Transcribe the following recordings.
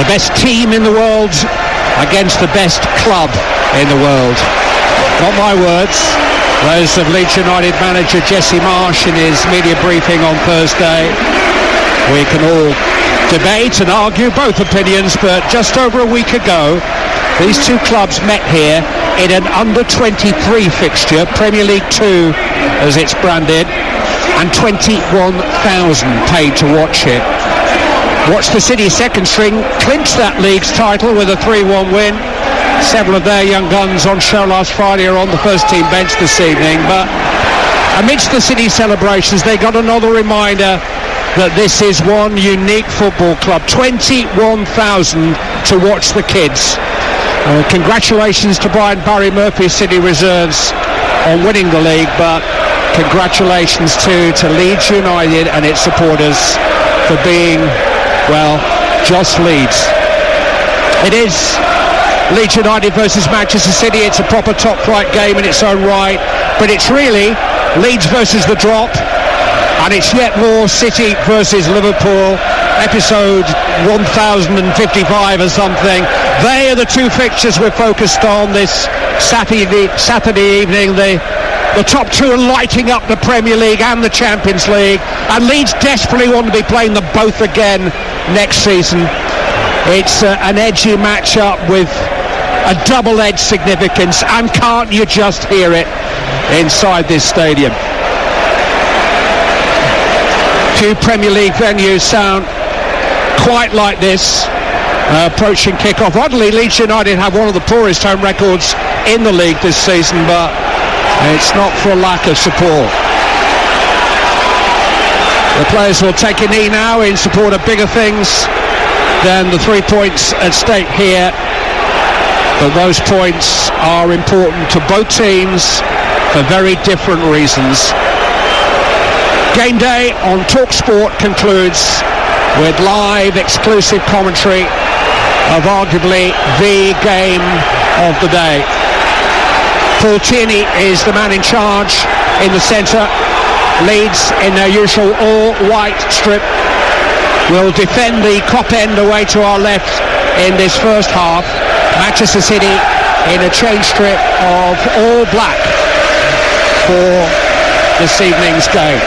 The best team in the world against the best club in the world. Not my words, those of Leeds United manager Jesse Marsh in his media briefing on Thursday. We can all debate and argue both opinions, but just over a week ago, these two clubs met here in an under-23 fixture, Premier League 2 as it's branded, and 21,000 paid to watch it. Watch the City second string clinch that league's title with a 3-1 win. Several of their young guns on show last Friday are on the first team bench this evening, but amidst the City celebrations they got another reminder that this is one unique football club. 21,000 to watch the kids. Congratulations to Brian Barry Murphy, City Reserves, on winning the league, but congratulations too to Leeds United and its supporters for being, well, just Leeds. It is Leeds United versus Manchester City. It's a proper top flight game in its own right, but it's really Leeds versus the drop, and it's yet more City versus Liverpool, episode 1055 or something. They are the two fixtures we're focused on this Saturday evening. The top two are lighting up the Premier League and the Champions League, and Leeds desperately want to be playing them both again next season. It's an edgy match-up with a double-edged significance, and can't you just hear it inside this stadium? Few Premier League venues sound quite like this approaching kick-off. Oddly, Leeds United have one of the poorest home records in the league this season, but it's not for a lack of support. The players will take a knee now in support of bigger things than the 3 points at stake here, but those points are important to both teams for very different reasons. Game day on TalkSport concludes with live exclusive commentary of arguably the game of the day. Paul Tierney is the man in charge in the centre. Leeds, in their usual all-white strip, will defend the Kop end away to our left in this first half. Manchester City in a change strip of all black for this evening's game.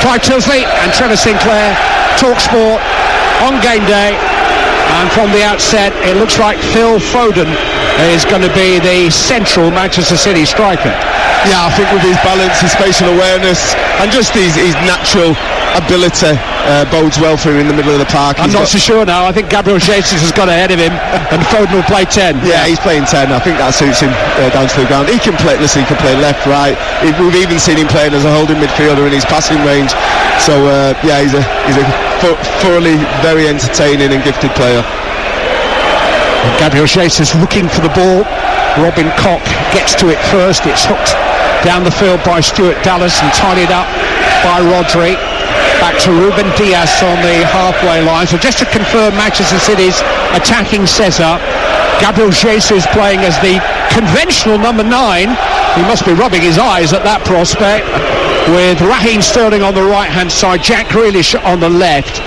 Clive Tilsley and Trevor Sinclair, TalkSport on game day, and from the outset it looks like Phil Foden is going to be the central Manchester City striker. Yeah, I think with his balance, his spatial awareness, and just his natural ability bodes well for him in the middle of the park. I'm not so sure now. I think Gabriel Jesus has got ahead of him, and Foden will play 10. Yeah, he's playing 10. I think that suits him down to the ground. He can play. Listen, he can play left, right. We've even seen him playing as a holding midfielder in his passing range. So yeah, he's a thoroughly very entertaining and gifted player. And Gabriel Jesus looking for the ball. Robin Koch gets to it first. It's hooked down the field by Stuart Dallas and tidied up by Rodri. Back to Ruben Dias on the halfway line. So just to confirm Manchester City's attacking setup, Gabriel Jesus playing as the conventional number 9. He must be rubbing his eyes at that prospect, with Raheem Sterling on the right hand side, Jack Grealish on the left,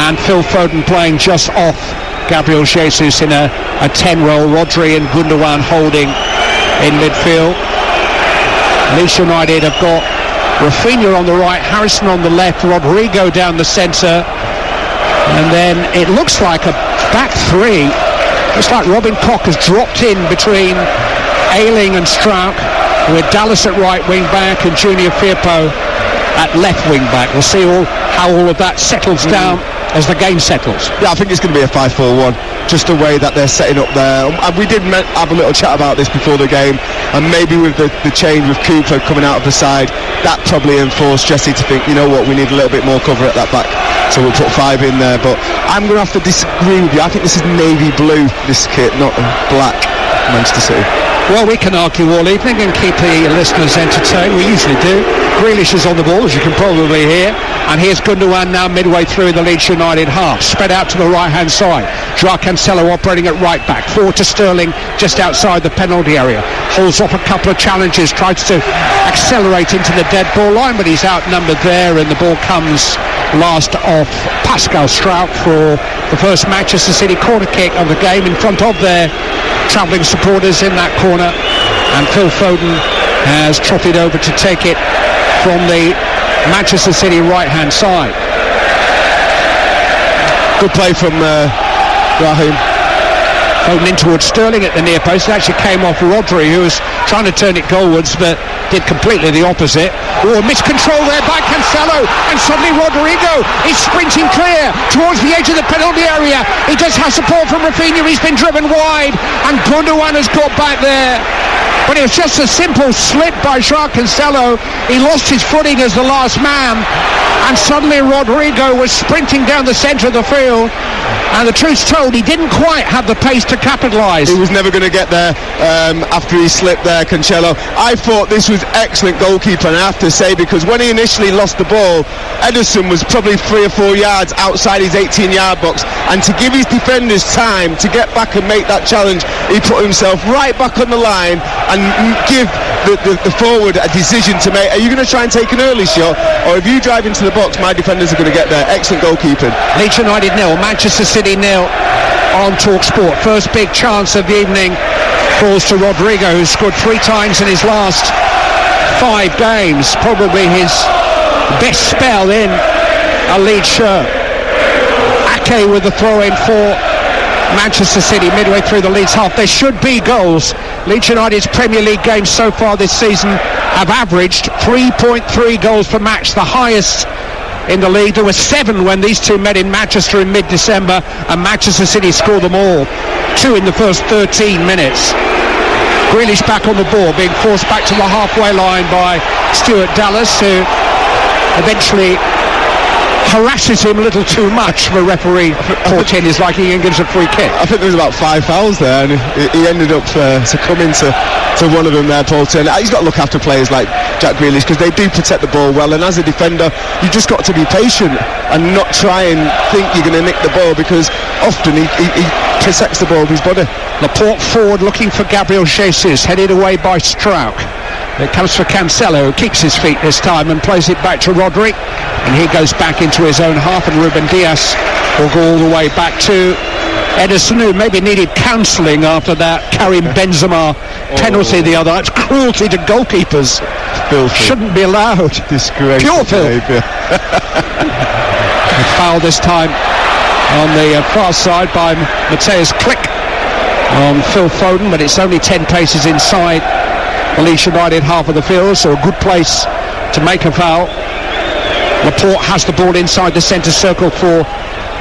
and Phil Foden playing just off Gabriel Jesus in a 10 role. Rodri and Gundogan holding in midfield. Leeds United have got Rafinha on the right, Harrison on the left, Rodrigo down the centre, and then it looks like a back three. Looks like Robin Koch has dropped in between Ayling and Struijk, with Dallas at right wing back and Junior Firpo at left wing back. We'll see how all of that settles down as the game settles. Yeah, I think it's going to be a 5-4-1, just the way that they're setting up there. And we did have a little chat about this before the game, and maybe with the change with Cooper coming out of the side, that probably enforced Jesse to think, you know what, we need a little bit more cover at that back, so we'll put 5 in there. But I'm going to have to disagree with you. I think this is navy blue, this kit, not black, Manchester City. Well, we can argue all evening and keep the listeners entertained. We usually do. Grealish is on the ball, as you can probably hear. And here's Gundogan now midway through the Leeds United half. Spread out to the right-hand side. Joao Cancelo operating at right back. Forward to Sterling just outside the penalty area. Holds off a couple of challenges. Tries to accelerate into the dead ball line, but he's outnumbered there. And the ball comes last off Pascal Struijk for the first Manchester City corner kick of the game in front of their travelling supporters in that corner, and Phil Foden has trotted over to take it from the Manchester City right hand side. Good play from Raheem. Foden in towards Sterling at the near post. It actually came off Rodri, who was trying to turn it goalwards but did completely the opposite. Oh, miscontrol there by Cancelo, and suddenly Rodrigo is sprinting clear towards the edge of the penalty area. He does have support from Rafinha. He's been driven wide, and Gundogan has got back there. But it was just a simple slip by Joao Cancelo. He lost his footing as the last man, and suddenly Rodrigo was sprinting down the centre of the field. And the truth's told, he didn't quite have the pace to capitalise. He was never going to get there after he slipped there, Cancelo. I thought this was excellent goalkeeping, I have to say, because when he initially lost the ball, Ederson was probably 3 or 4 yards outside his 18-yard box, and to give his defenders time to get back and make that challenge, he put himself right back on the line and give the forward a decision to make. Are you going to try and take an early shot, or if you drive into the box, my defenders are going to get there? Excellent goalkeeping. Leeds United 0, Manchester City 0 on TalkSport. First big chance of the evening falls to Rodrigo, who scored 3 times in his last 5 games. Probably his best spell in a Leeds shirt. Ake with the throw-in for Manchester City midway through the Leeds half. There should be goals. Leeds United's Premier League games so far this season have averaged 3.3 goals per match, the highest in the league. There were 7 when these two met in Manchester in mid-December, and Manchester City scored them all. 2 in the first 13 minutes. Grealish back on the ball, being forced back to the halfway line by Stuart Dallas, who eventually harasses him a little too much. The referee, poor Ken, is liking and gives a free kick. I think there was about 5 fouls there, and he ended up succumbing to one of them there, Paul Turner. He's got to look after players like Jack Grealish, because they do protect the ball well, and as a defender you just got to be patient and not try and think you're going to nick the ball, because often he protects the ball with his body. Laporte forward looking for Gabriel Jesus, headed away by Struijk. It comes for Cancelo, who kicks his feet this time and plays it back to Rodri, and he goes back into his own half, and Ruben Dias will go all the way back to Ederson, who maybe needed counselling after that Karim Benzema penalty the other. It's cruelty to goalkeepers. Filthy. Shouldn't be allowed. Disgraceful pure filth. Foul this time on the far side by Mateusz Klich on Phil Foden, but it's only 10 paces inside the Leeds United half of the field, so a good place to make a foul. Laporte has the ball inside the centre circle for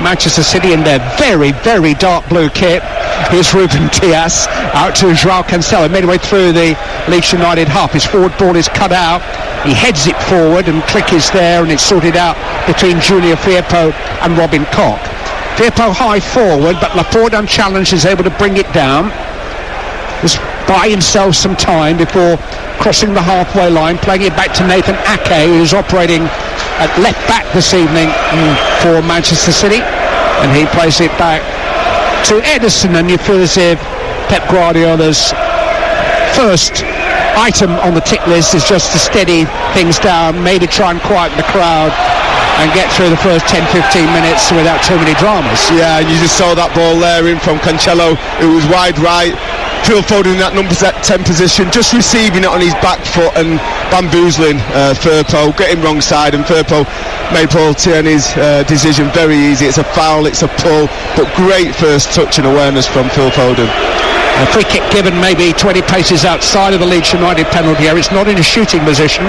Manchester City in their very, very dark blue kit. Here's Ruben Dias out to Joao Cancelo midway through the Leeds United half. His forward ball is cut out. He heads it forward, and Klich is there, and it's sorted out between Junior Firpo and Robin Koch. Firpo high forward, but Laporte unchallenged is able to bring it down. Just buy himself some time before crossing the halfway line, playing it back to Nathan Ake, who's operating at left back this evening for Manchester City, and he plays it back to Ederson, and you feel as if Pep Guardiola's first item on the tick list is just to steady things down, maybe try and quieten the crowd and get through the first 10-15 minutes without too many dramas. Yeah, and you just saw that ball there in from Cancelo, who was wide right. Phil Foden in that number 10 position, just receiving it on his back foot and bamboozling Firpo, getting wrong side, and Firpo made Paul Tierney's decision very easy. It's a foul, it's a pull, but great first touch and awareness from Phil Foden. A free kick given maybe 20 paces outside of the Leeds United penalty area. It's not in a shooting position.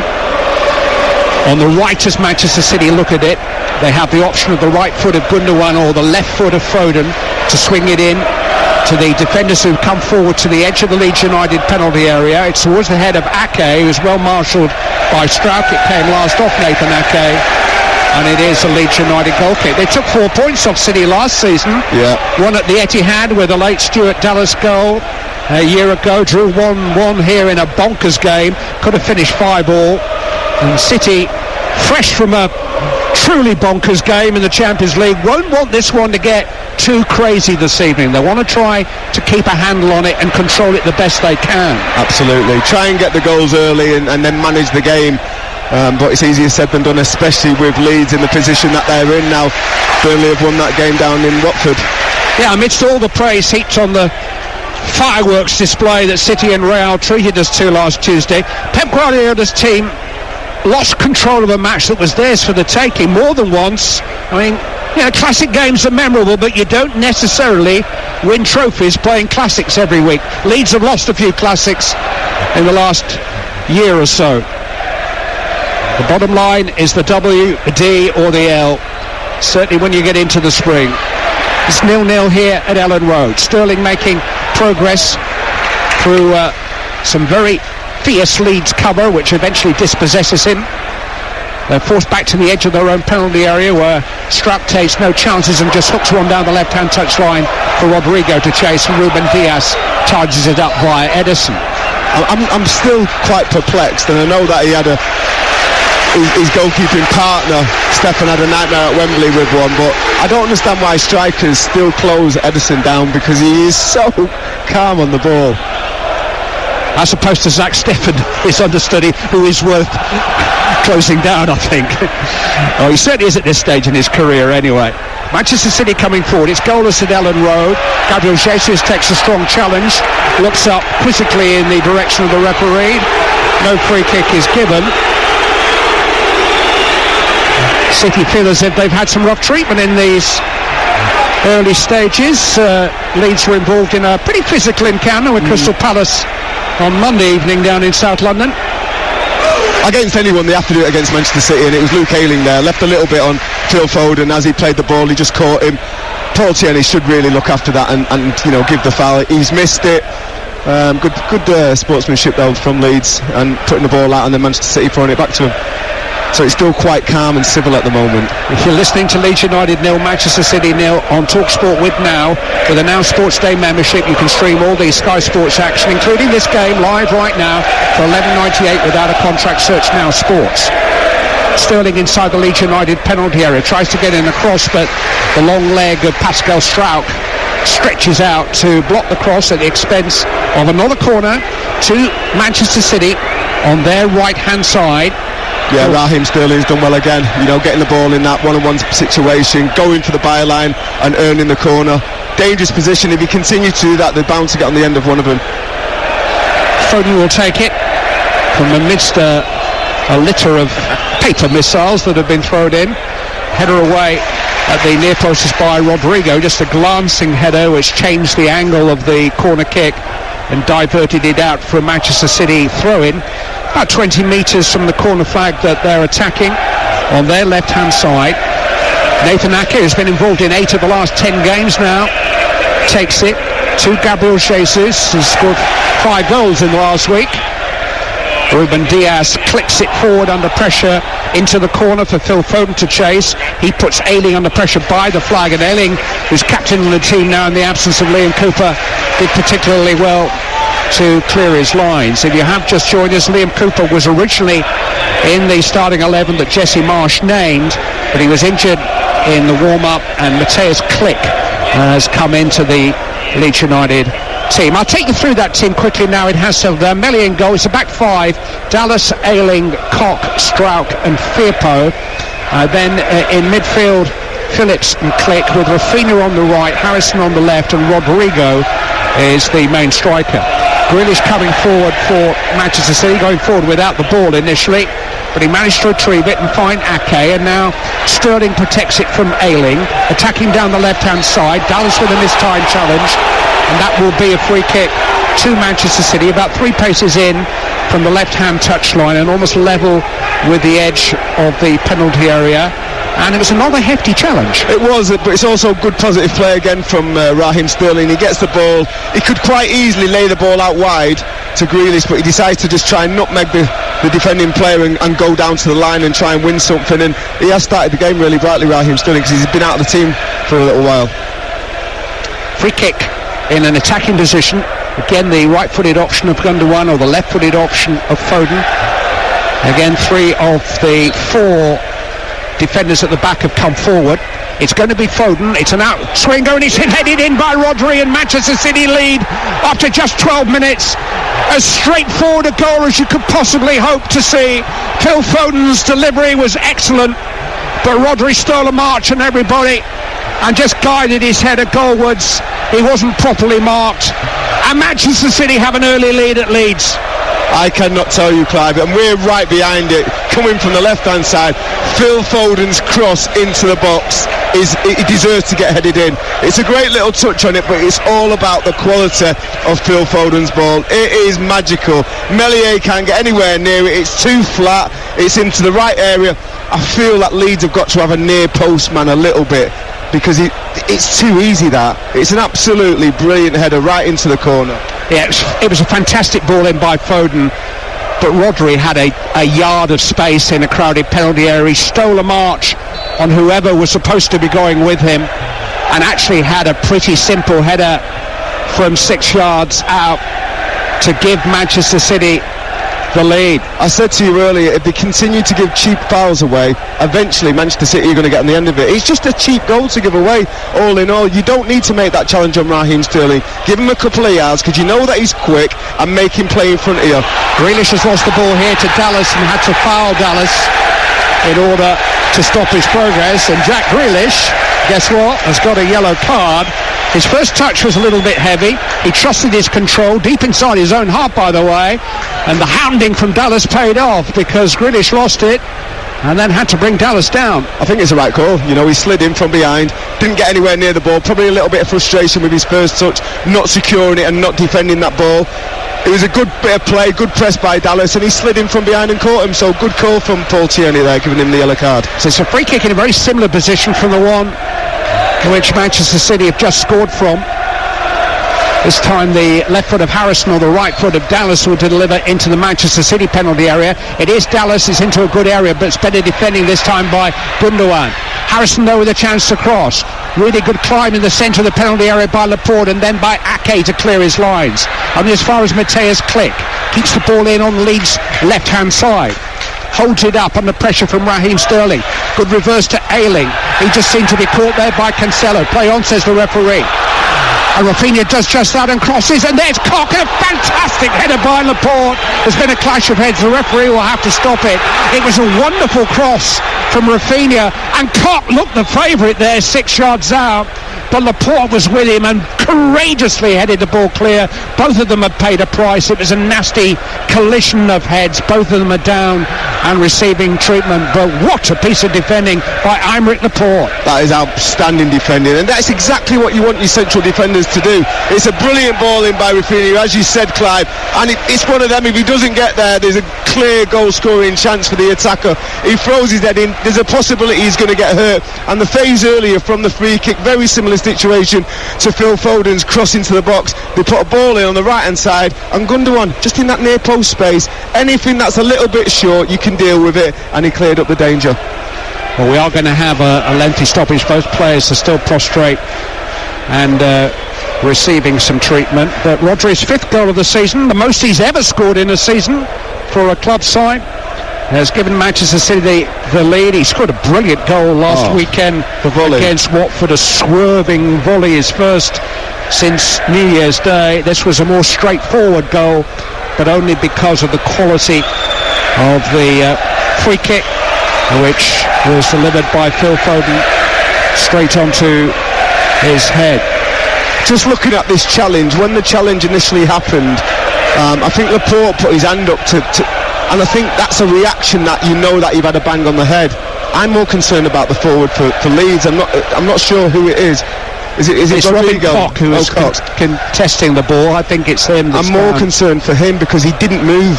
On the right, as Manchester City look at it, they have the option of the right foot of Gundogan or the left foot of Foden to swing it in to the defenders who've come forward to the edge of the Leeds United penalty area. It's towards the head of Ake, who's well marshalled by Struijk. It came last off Nathan Ake, and it is a Leeds United goal kick. They took 4 points off City last season. Yeah. One at the Etihad with a late Stuart Dallas goal, a year ago, drew 1-1 here in a bonkers game, could have finished 5-5, and City, fresh from a truly bonkers game in the Champions League, won't want this one to get too crazy this evening. They want to try to keep a handle on it and control it the best they can. Absolutely, try and get the goals early and then manage the game. But it's easier said than done, especially with Leeds in the position that they're in now. Burnley have won that game down in Watford. Yeah, amidst all the praise heaped on the fireworks display that City and Real treated us to last Tuesday, Pep Guardiola's team lost control of a match that was theirs for the taking more than once. I mean, classic games are memorable, but you don't necessarily win trophies playing classics every week. Leeds have lost a few classics in the last year or so. The bottom line is the W, the D or the L, certainly when you get into the spring. It's 0-0 here at Ellen Road. Sterling making progress through some very fierce Leeds cover, which eventually dispossesses him. They're forced back to the edge of their own penalty area, where Strapp takes no chances and just hooks one down the left-hand touchline for Rodrigo to chase, and Ruben Diaz charges it up via Edison. I'm still quite perplexed, and I know that he had his goalkeeping partner Stefan had a nightmare at Wembley with one, but I don't understand why strikers still close Edison down, because he is so calm on the ball. As opposed to Zach Steffen, his understudy, who is worth closing down, I think. Oh, he certainly is at this stage in his career anyway. Manchester City coming forward. It's goalless at Ellen Road. Gabriel Jesus takes a strong challenge, looks up quizzically in the direction of the referee. No free kick is given. City feel as if they've had some rough treatment in these early stages. Leeds were involved in a pretty physical encounter with Crystal Palace on Monday evening down in South London. Against anyone, they have to do it against Manchester City, and it was Luke Ayling there, left a little bit on Phil Foden as he played the ball. He just caught him. Paul Tierney should really look after that and give the foul. He's missed it. Good sportsmanship though from Leeds, and putting the ball out and then Manchester City throwing it back to him. So it's still quite calm and civil at the moment. If you're listening to Leeds United 0, Manchester City 0 on TalkSport with a Now Sports Day membership, you can stream all the Sky Sports action, including this game, live right now for $11.98 without a contract. Search Now Sports. Sterling inside the Leeds United penalty area, tries to get in across, but the long leg of Pascal Struijk stretches out to block the cross at the expense of another corner to Manchester City on their right-hand side. Yeah, Raheem Sterling's done well again, getting the ball in that one-on-one situation, going for the byline and earning the corner. Dangerous position. If he continues to do that, they're bound to get on the end of one of them. Foden will take it from amidst a litter of paper missiles that have been thrown in. Header away at the near closest by Rodrigo, just a glancing header which changed the angle of the corner kick and diverted it out for a Manchester City throw-in. About 20 metres from the corner flag that they're attacking on their left-hand side. Nathan Ake has been involved in 8 of the last 10 games now. Takes it to Gabriel Jesus, who's scored 5 goals in the last week. Ruben Diaz clicks it forward under pressure into the corner for Phil Foden to chase. He puts Ayling under pressure by the flag, and Ayling, who's captain of the team now in the absence of Liam Cooper, did particularly well to clear his lines. If you have just joined us, Liam Cooper was originally in the starting 11 that Jesse Marsch named, but he was injured in the warm-up, and Matthias Klick has come into the Leeds United team. I'll take you through that team quickly now. It has Melli in goal. It's a back 5: Dallas, Ayling, Koch, Struijk and Firpo. Then in midfield, Phillips and Klick, with Rafinha on the right, Harrison on the left, and Rodrigo is the main striker. Grealish coming forward for Manchester City, going forward without the ball initially, but he managed to retrieve it and find Ake, and now Sterling protects it from Ayling, attacking down the left-hand side. Dallas with a mistimed challenge, and that will be a free kick to Manchester City, about 3 paces in from the left-hand touchline and almost level with the edge of the penalty area. And it was another hefty challenge. It was, but it's also good positive play again from Raheem Sterling. He gets the ball. He could quite easily lay the ball out wide to Grealish, but he decides to just try and nutmeg the defending player and go down to the line and try and win something. And he has started the game really brightly, Raheem Sterling, because he's been out of the team for a little while. Free kick in an attacking position Again, the right-footed option of Gundogan, or the left-footed option of Foden. Again, 3 of the 4 defenders at the back have come forward. It's going to be Foden. It's an out swing, and it's headed in by Rodri, and Manchester City lead after just 12 minutes. As straightforward a goal as you could possibly hope to see. Phil Foden's delivery was excellent, but Rodri stole a march on everybody and just guided his header goalwards. He wasn't properly marked, and Manchester City have an early lead at Leeds. I cannot tell you, Clive, and we're right behind it, coming from the left-hand side. Phil Foden's cross into the box, he deserves to get headed in. It's a great little touch on it, but it's all about the quality of Phil Foden's ball. It is magical. Meslier can't get anywhere near it. It's too flat. It's into the right area. I feel that Leeds have got to have a near post man a little bit, because it's too easy. That it's an absolutely brilliant header right into the corner. Yeah, it was a fantastic ball in by Foden, but Rodri had a yard of space in a crowded penalty area. He stole a march on whoever was supposed to be going with him, and actually had a pretty simple header from 6 yards out to give Manchester City the lead. I said to you earlier, if they continue to give cheap fouls away, eventually Manchester City are going to get on the end of it. It's just a cheap goal to give away. All in all, you don't need to make that challenge on Raheem Sterling. Give him a couple of yards, because you know that he's quick, and make him play in front of you. Grealish has lost the ball here to Dallas and had to foul Dallas in order to stop his progress, and Jack Grealish, guess what, has got a yellow card. His first touch was a little bit heavy. He trusted his control deep inside his own half, by the way, and the hounding from Dallas paid off, because Grealish lost it and then had to bring Dallas down. I think it's the right call. You know, he slid in from behind, didn't get anywhere near the ball, probably a little bit of frustration with his first touch, not securing it and not defending that ball. It was a good bit of play, good press by Dallas, and he slid in from behind and caught him. So good call from Paul Tierney there, giving him the yellow card. So it's a free kick in a very similar position from the one which Manchester City have just scored from. This time the left foot of Harrison or the right foot of Dallas will deliver into the Manchester City penalty area. It is Dallas, it's into a good area, but it's better defending this time by Gundogan. Harrison though with a chance to cross. Really good climb in the centre of the penalty area by Laporte, and then by Ake to clear his lines. Only as far as Mateus Click. Keeps the ball in on Leeds' left-hand side. Holds it up under pressure from Raheem Sterling. Good reverse to Ayling. He just seemed to be caught there by Cancelo. Play on, says the referee. And Rafinha does just that and crosses, and there's Koch, a fantastic header by Laporte. There's been a clash of heads. The referee will have to stop it. It was a wonderful cross from Rafinha, and Koch looked the favourite there 6 yards out, but Laporte was with him and courageously headed the ball clear. Both of them had paid a price. It was a nasty collision of heads. Both of them are down and receiving treatment, but what a piece of defending by Aymeric Laporte. That is outstanding defending, and that's exactly what you want your central defenders to do. It's a brilliant ball in by Rafinha, as you said, Clive, and it's one of them. If he doesn't get there, there's a clear goal scoring chance for the attacker. He throws his head in, there's a possibility he's going to get hurt. And the phase earlier from the free kick, very similar situation to Phil Foden's cross into the box. They put a ball in on the right hand side, and Gundogan just in that near post space, anything that's a little bit short you can deal with it, and he cleared up the danger. Well, we are going to have a lengthy stoppage. Both players are still prostrate and receiving some treatment, but Rodri's 5th goal of the season, the most he's ever scored in a season for a club side, has given Manchester City the lead. He scored a brilliant goal last weekend against Watford, a swerving volley, his first since New Year's Day. This was a more straightforward goal, but only because of the quality of the free kick, which was delivered by Phil Foden straight onto his head. Just looking at this challenge, when the challenge initially happened, I think Laporte put his hand up to and I think that's a reaction that you know that you've had a bang on the head. I'm more concerned about the forward for Leeds. I'm not sure who it is. Is it Robin Koch who is contesting the ball? I think it's him. I'm more concerned for him because he didn't move,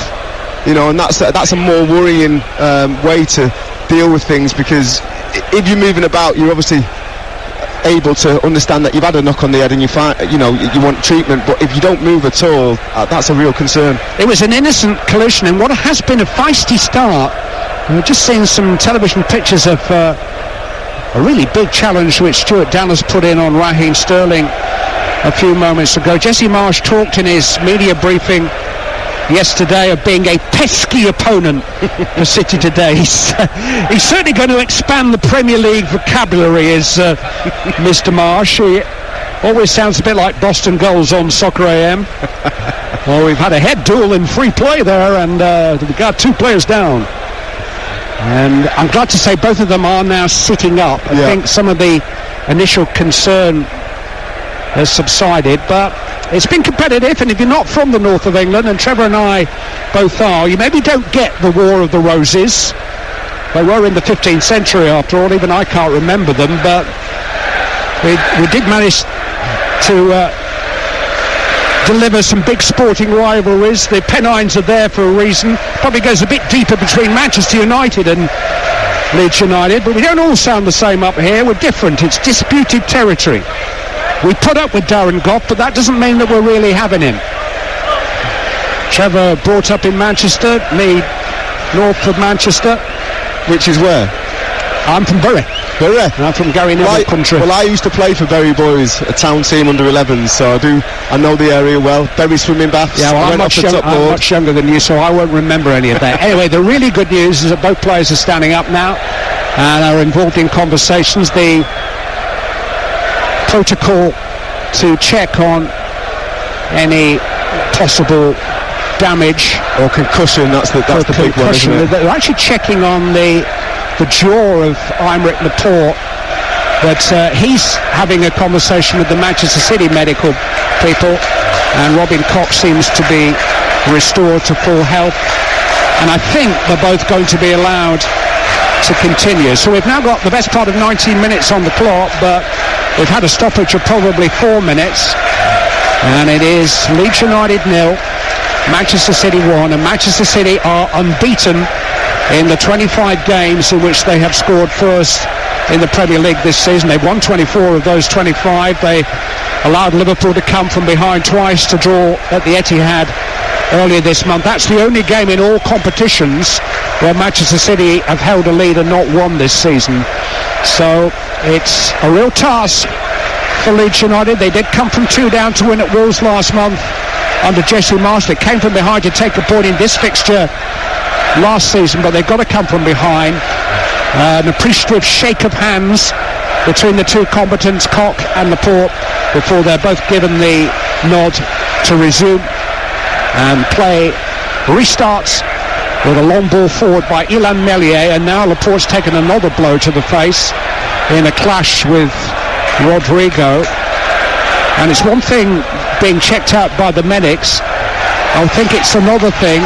you know, and that's a more worrying way to deal with things, because if you're moving about, you're obviously able to understand that you've had a knock on the head and you find, you know, you want treatment, but if you don't move at all, that's a real concern. It was an innocent collision in what has been a feisty start. We've just seen some television pictures of a really big challenge which Stuart Dallas put in on Raheem Sterling a few moments ago. Jesse Marsch talked in his media briefing yesterday of being a pesky opponent for City today. He's certainly going to expand the Premier League vocabulary, is Mr. Marsch. He always sounds a bit like Boston Goals on Soccer AM. Well, we've had a head duel in free play there, and we've got 2 players down. And I'm glad to say both of them are now sitting up. I think some of the initial concern has subsided, but it's been competitive, and if you're not from the north of England, and Trevor and I both are, you maybe don't get the War of the Roses. They were in the 15th century after all. Even I can't remember them, but we did manage to deliver some big sporting rivalries. The Pennines are there for a reason. Probably goes a bit deeper between Manchester United and Leeds United, but we don't all sound the same up here. We're different. It's disputed territory. We put up with Darren Goff, but that doesn't mean that we're really having him. Trevor brought up in Manchester, me north of Manchester. Which is where? I'm from Bury. Bury? And I'm from Gary Neville country. Well, I used to play for Bury Boys, a town team under 11s, so I know the area well. Bury swimming baths. Yeah, well, I'm much younger than you, so I won't remember any of that. Anyway, the really good news is that both players are standing up now and are involved in conversations. The protocol to check on any possible damage or concussion, that's the big one, isn't it? They're actually checking on the jaw of Aymeric Laporte, but he's having a conversation with the Manchester City medical people, and Robin Cox seems to be restored to full health, and I think they're both going to be allowed to continue. So we've now got the best part of 19 minutes on the clock, but we've had a stoppage of probably 4 minutes, and it is Leeds United 0, Manchester City 1, and Manchester City are unbeaten in the 25 games in which they have scored first in the Premier League this season. They've won 24 of those 25. They allowed Liverpool to come from behind twice to draw at the Etihad earlier this month. That's the only game in all competitions where Manchester City have held a lead and not won this season. So it's a real task for Leeds United. They did come from 2 down to win at Wolves last month under Jesse Marsch. They came from behind to take a point in this fixture last season, but they've got to come from behind. An appreciative shake of hands between the two combatants, Koch and Laporte, before they're both given the nod to resume, and play restarts with a long ball forward by Ilan Meslier, and now Laporte's taken another blow to the face in a clash with Rodrigo. And it's one thing being checked out by the medics, I think it's another thing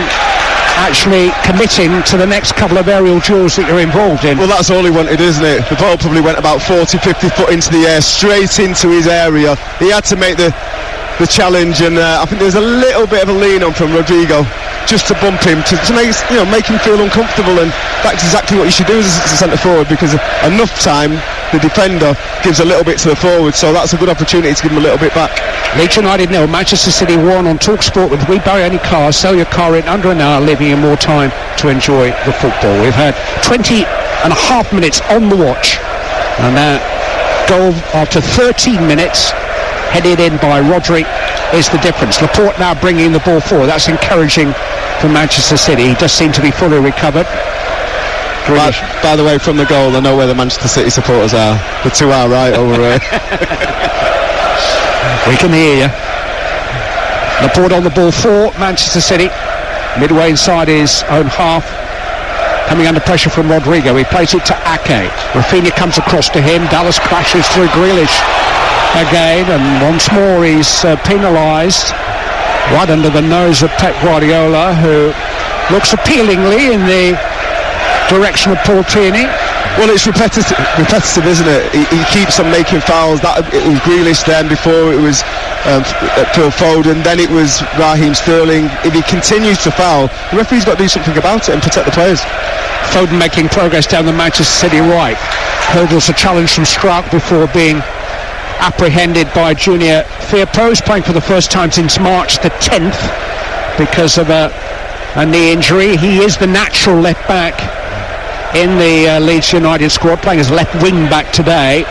actually committing to the next couple of aerial duels that you're involved in. Well, that's all he wanted, isn't it? The ball probably went about 40-50 foot into the air, straight into his area. He had to make the challenge, and I think there's a little bit of a lean on from Rodrigo just to bump him, to make him feel uncomfortable, and that's exactly what you should do as a centre forward, because enough time the defender gives a little bit to the forward, so that's a good opportunity to give him a little bit back. Leeds United 0, Manchester City 1 on TalkSport with We Buy Any Cars. Sell your car in under an hour, leaving you more time to enjoy the football. We've had 20 and a half minutes on the watch, and that goal after 13 minutes headed in by Rodri is the difference. Laporte now bringing the ball forward. That's encouraging for Manchester City. He does seem to be fully recovered. By the way, from the goal, I know where the Manchester City supporters are. The two are right over here. We can hear you. Laporte on the ball for Manchester City. Midway inside his own half. Coming under pressure from Rodrigo. He plays it to Ake. Rafinha comes across to him. Dallas crashes through Grealish again, and once more he's penalised right under the nose of Pep Guardiola, who looks appealingly in the direction of Paul Tierney. Well, it's repetitive, isn't it? He keeps on making fouls. It was Grealish then, before it was Phil Foden, then it was Raheem Sterling. If he continues to foul, the referee's got to do something about it and protect the players. Foden making progress down the Manchester City right. Hurdles a challenge from Struijk before being apprehended by Junior Firpo, playing for the first time since March the 10th because of a knee injury. He is the natural left back in the Leeds United squad, playing as left wing back today.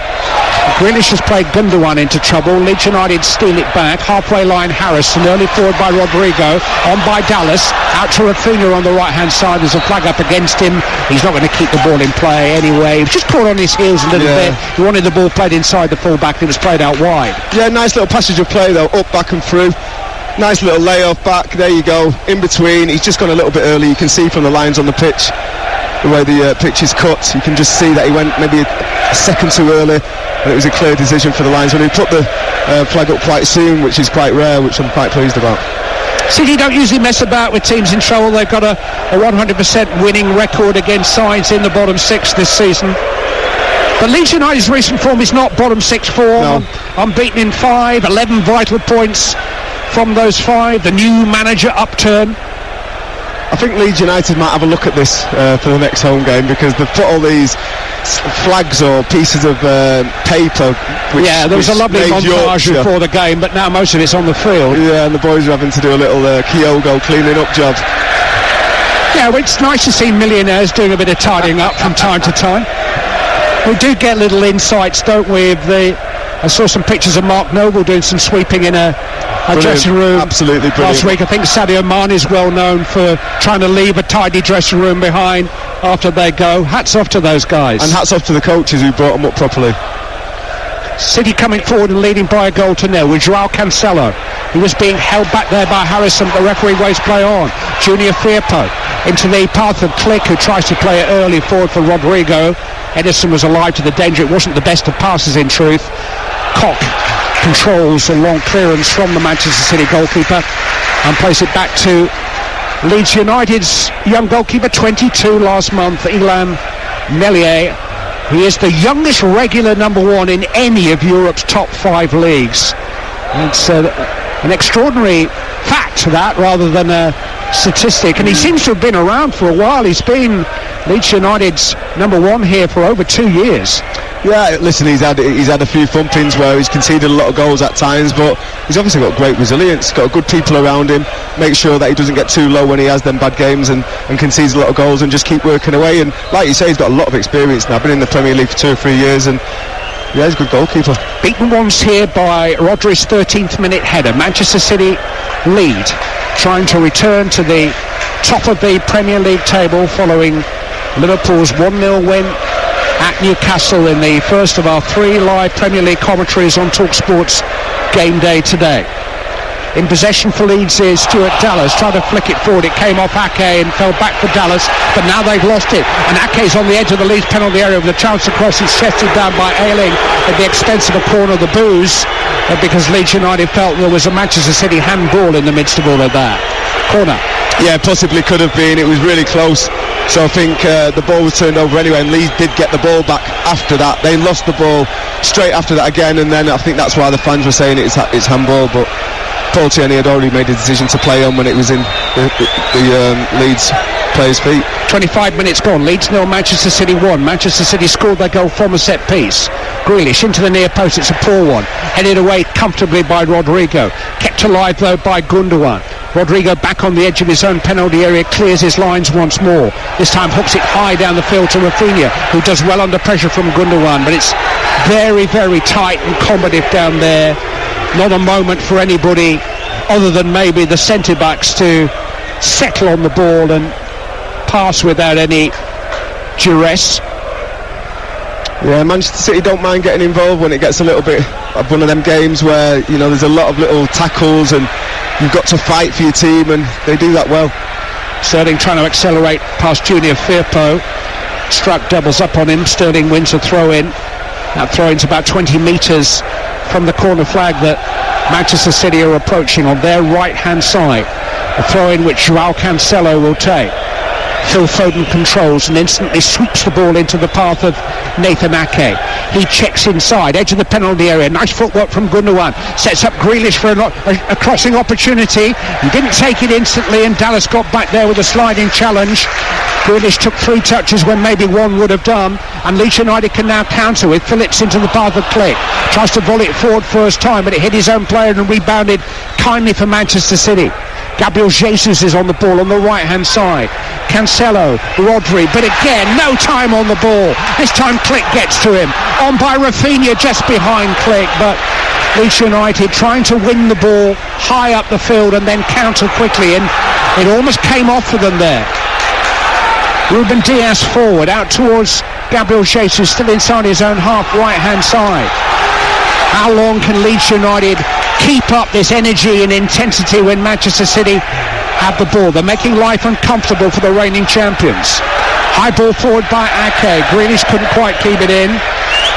Grealish has played Gundogan into trouble. Leeds United steal it back. Halfway line Harrison, early forward by Rodrigo, on by Dallas, out to Rafinha on the right hand side. There's a flag up against him. He's not going to keep the ball in play anyway. He was just caught on his heels a little bit. He wanted the ball played inside the full-back. It was played out wide. Yeah, nice little passage of play though, up, back and through. Nice little layoff back, there you go, in between. He's just gone a little bit early. You can see from the lines on the pitch, the way the pitch is cut, you can just see that he went maybe a second too early, and it was a clear decision for the linesman, who put the flag up quite soon, which is quite rare, which I'm quite pleased about. City don't usually mess about with teams in trouble. They've got a 100% winning record against sides in the bottom six this season. But Leeds United's recent form is not bottom six form. No. Unbeaten in 5, 11 vital points from those 5. The new manager upturn. I think Leeds United might have a look at this for the next home game, because they've put all these flags or pieces of paper. There was a lovely montage before the game, but now most of it's on the field. Yeah, and the boys are having to do a little Kyogo cleaning up job. Yeah, well, it's nice to see millionaires doing a bit of tidying up from time to time. We do get little insights, don't we? I saw some pictures of Mark Noble doing some sweeping in a dressing room. Absolutely brilliant. Last week, I think Sadio Mane is well known for trying to leave a tidy dressing room behind after they go. Hats off to those guys. And hats off to the coaches who brought them up properly. City coming forward and leading by a goal to nil with Joao Cancelo. He was being held back there by Harrison, but the referee waits play on. Junior Firpo into the path of Click, who tries to play it early forward for Rodrigo. Edison was alive to the danger. It wasn't the best of passes, in truth. Koch controls a long clearance from the Manchester City goalkeeper and plays it back to Leeds United's young goalkeeper, 22 last month, Ilham Meslier. He is the youngest regular number 1 in any of Europe's top 5 leagues. It's an extraordinary fact, that, rather than a statistic, and he seems to have been around for a while. He's been Leeds United's number 1 here for over 2 years. Yeah, listen, he's had a few thumpings where he's conceded a lot of goals at times, but he's obviously got great resilience, got good people around him, make sure that he doesn't get too low when he has them bad games and concedes a lot of goals, and just keep working away. And like you say, he's got a lot of experience now, been in the Premier League for 2 or 3 years, and yeah, he's a good goalkeeper. Beaten once here by Rodri's 13th minute header. Manchester City lead, trying to return to the top of the Premier League table following Liverpool's 1-0 win at Newcastle in the first of our 3 live Premier League commentaries on TalkSport's Game Day today. In possession for Leeds is Stuart Dallas, trying to flick it forward. It came off Ake and fell back for Dallas, but now they've lost it. And Ake's on the edge of the Leeds penalty area with a chance to cross. It's chested down by Ayling at the expense of a corner of the booze, because Leeds United felt there was a Manchester City handball in the midst of all of that. Corner. Yeah, possibly could have been. It was really close. So I think the ball was turned over anyway, and Leeds did get the ball back after that. They lost the ball straight after that again, and then I think that's why the fans were saying it's handball. But Paul Tierney had already made a decision to play on when it was in the Leeds players' feet. 25 minutes gone. Leeds 0, Manchester City 1. Manchester City scored their goal from a set piece. Grealish into the near post. It's a poor one. Headed away comfortably by Rodrigo. Kept alive though by Gundogan. Rodrigo back on the edge of his own penalty area, clears his lines once more. This time hooks it high down the field to Rafinha, who does well under pressure from Gundogan, but it's very, very tight and combative down there. Not a moment for anybody other than maybe the centre-backs to settle on the ball and pass without any duress. Yeah, Manchester City don't mind getting involved when it gets a little bit of one of them games where, you know, there's a lot of little tackles and you've got to fight for your team, and they do that well. Sterling trying to accelerate past Junior Firpo. Struck doubles up on him. Sterling wins a throw-in. That throw-in's about 20 metres from the corner flag that Manchester City are approaching on their right-hand side. A throw-in which Joao Cancelo will take. Phil Foden controls and instantly sweeps the ball into the path of Nathan Ake. He checks inside, edge of the penalty area. Nice footwork from Gundogan. Sets up Grealish for a crossing opportunity. He didn't take it instantly, and Dallas got back there with a sliding challenge. Grealish took 3 touches when maybe 1 would have done, and Leeds United can now counter with Phillips into the path of Click. Tries to volley it forward first time, but it hit his own player and rebounded kindly for Manchester City. Gabriel Jesus is on the ball on the right hand side. Cancelo, Rodri, but again no time on the ball. This time Click gets to him, on by Rafinha just behind Click, but Leeds United trying to win the ball high up the field and then counter quickly, and it almost came off for them there. Ruben Dias forward, out towards Gabriel Jesus, still inside his own half, right hand side. How long can Leeds United keep up this energy and intensity when Manchester City have the ball? They're making life uncomfortable for the reigning champions. High ball forward by Ake. Grealish couldn't quite keep it in.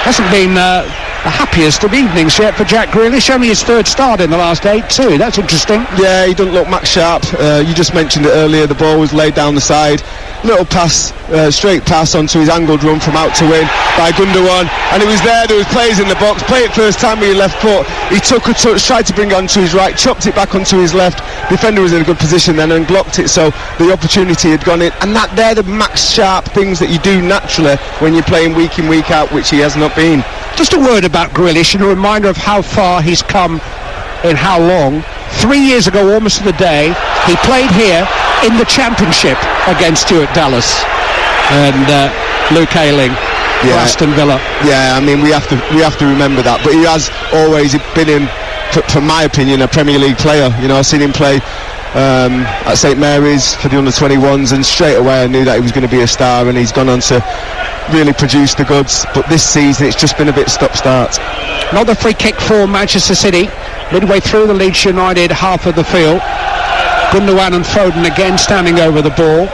Hasn't been the happiest of evenings yet for Jack Grealish. Only his third start in the last 8 too. That's interesting. Yeah, he doesn't look match sharp. You just mentioned it earlier. The ball was laid down the side. Little pass, straight pass onto his angled run from out to in by Gundogan, and it was there was players in the box. Play it first time with your left foot. He took a touch, tried to bring it onto his right, chopped it back onto his left. Defender was in a good position then and blocked it, so the opportunity had gone in. And that they're the max sharp things that you do naturally when you're playing week in, week out, which he has not been. Just a word about Grealish and a reminder of how far he's come in how long. 3 years ago, almost to the day, he played here in the Championship against Stuart Dallas and Luke Ayling, Aston Villa. Yeah, I mean we have to remember that. But he has always been in, for my opinion, a Premier League player. You know, I've seen him play at St Mary's for the under-21s, and straight away I knew that he was going to be a star, and he's gone on to really produce the goods. But this season it's just been a bit stop-start. Another free kick for Manchester City, midway through the Leeds United half of the field. Gundogan and Foden again standing over the ball.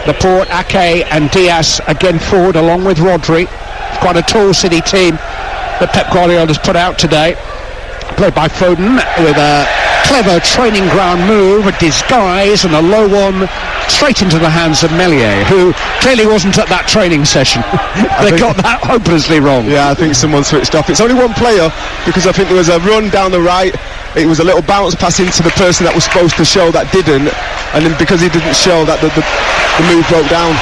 Laporte, Ake and Diaz again forward along with Rodri. Quite a tall City team that Pep Guardiola has put out today. Played by Foden with a clever training ground move, a disguise and a low one straight into the hands of Meslier, who clearly wasn't at that training session. They got that hopelessly wrong. Yeah, I think someone switched off. It's only one player, because I think there was a run down the right. It was a little bounce pass into the person that was supposed to show that didn't, and then because he didn't show that, the move broke down.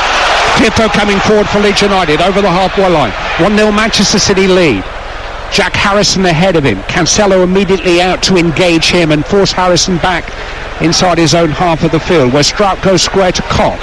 Pirpo coming forward for Leeds United over the halfway line. 1-0 Manchester City lead. Jack Harrison ahead of him. Cancelo immediately out to engage him and force Harrison back inside his own half of the field, where Strout goes square to Koch.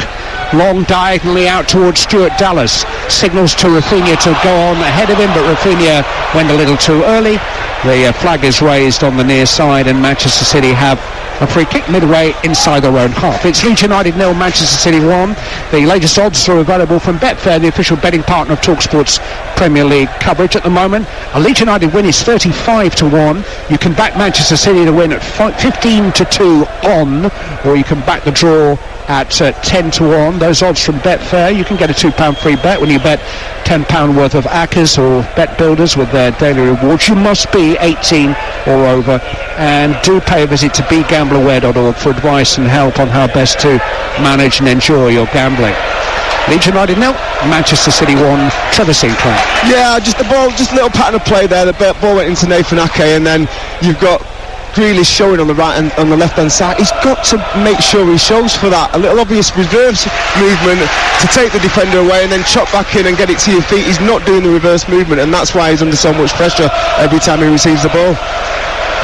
Long diagonally out towards Stuart Dallas. Signals to Rafinha to go on ahead of him, but Rafinha went a little too early. The flag is raised on the near side, and Manchester City have a free kick midway inside their own half. It's Leeds United 0, Manchester City 1. The latest odds are available from Betfair, the official betting partner of TalkSport's Premier League coverage at the moment. A Leeds United win is 35-1. You can back Manchester City to win at 15-2 on, or you can back the draw at 10-1. Those odds from Betfair. You can get a £2 free bet when you bet £10 worth of ACCAs or Bet Builders with their daily rewards. You must be 18 or over, and do pay a visit to begambleaware.org for advice and help on how best to manage and enjoy your gambling. Leeds United 0, Manchester City 1. Trevor Sinclair. Yeah, just a little pattern of play there. The ball went into Nathan Ake, and then you've got Grealish showing on the right and on the left hand side. He's got to make sure he shows for that. A little obvious reverse movement to take the defender away and then chop back in and get it to your feet. He's not doing the reverse movement, and that's why he's under so much pressure every time he receives the ball.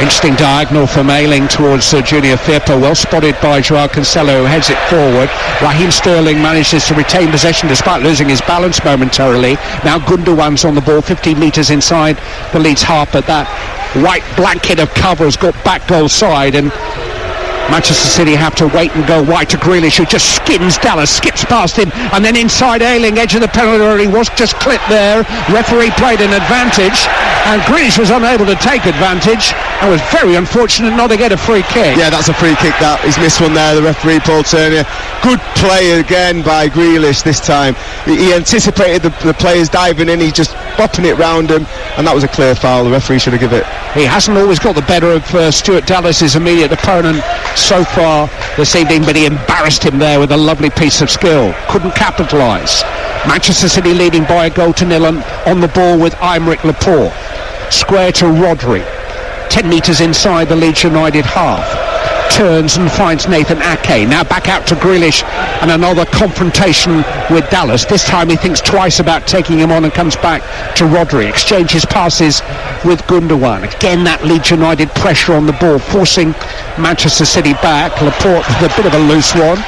Interesting diagonal from Ayling towards Junior Firpo, well spotted by Joao Cancelo, who heads it forward. Raheem Sterling manages to retain possession despite losing his balance momentarily. Now Gundogan's on the ball, 15 metres inside the Leeds half, but that white blanket of cover has got back goal side, and Manchester City have to wait and go wide to Grealish, who just skins Dallas, skips past him, and then inside Ayling, edge of the penalty area. He was just clipped there. Referee played an advantage, and Grealish was unable to take advantage and was very unfortunate not to get a free kick. Yeah, that's a free kick. That he's missed one there, the referee Paul Turner. Good play again by Grealish this time. He anticipated the players diving in, he just bopping it round him, and that was a clear foul. The referee should have given it. He hasn't always got the better of Stuart Dallas's immediate opponent so far this evening, but he embarrassed him there with a lovely piece of skill. Couldn't capitalise. Manchester City leading by a goal to nil on the ball with Aymeric Laporte. Square to Rodri. 10 metres inside the Leeds United half. turns and finds Nathan Ake. Now back out to Grealish and another confrontation with Dallas. This time he thinks twice about taking him on and comes back to Rodri. Exchanges passes with Gundogan. Again that Leeds United pressure on the ball, forcing Manchester City back. Laporte with a bit of a loose one.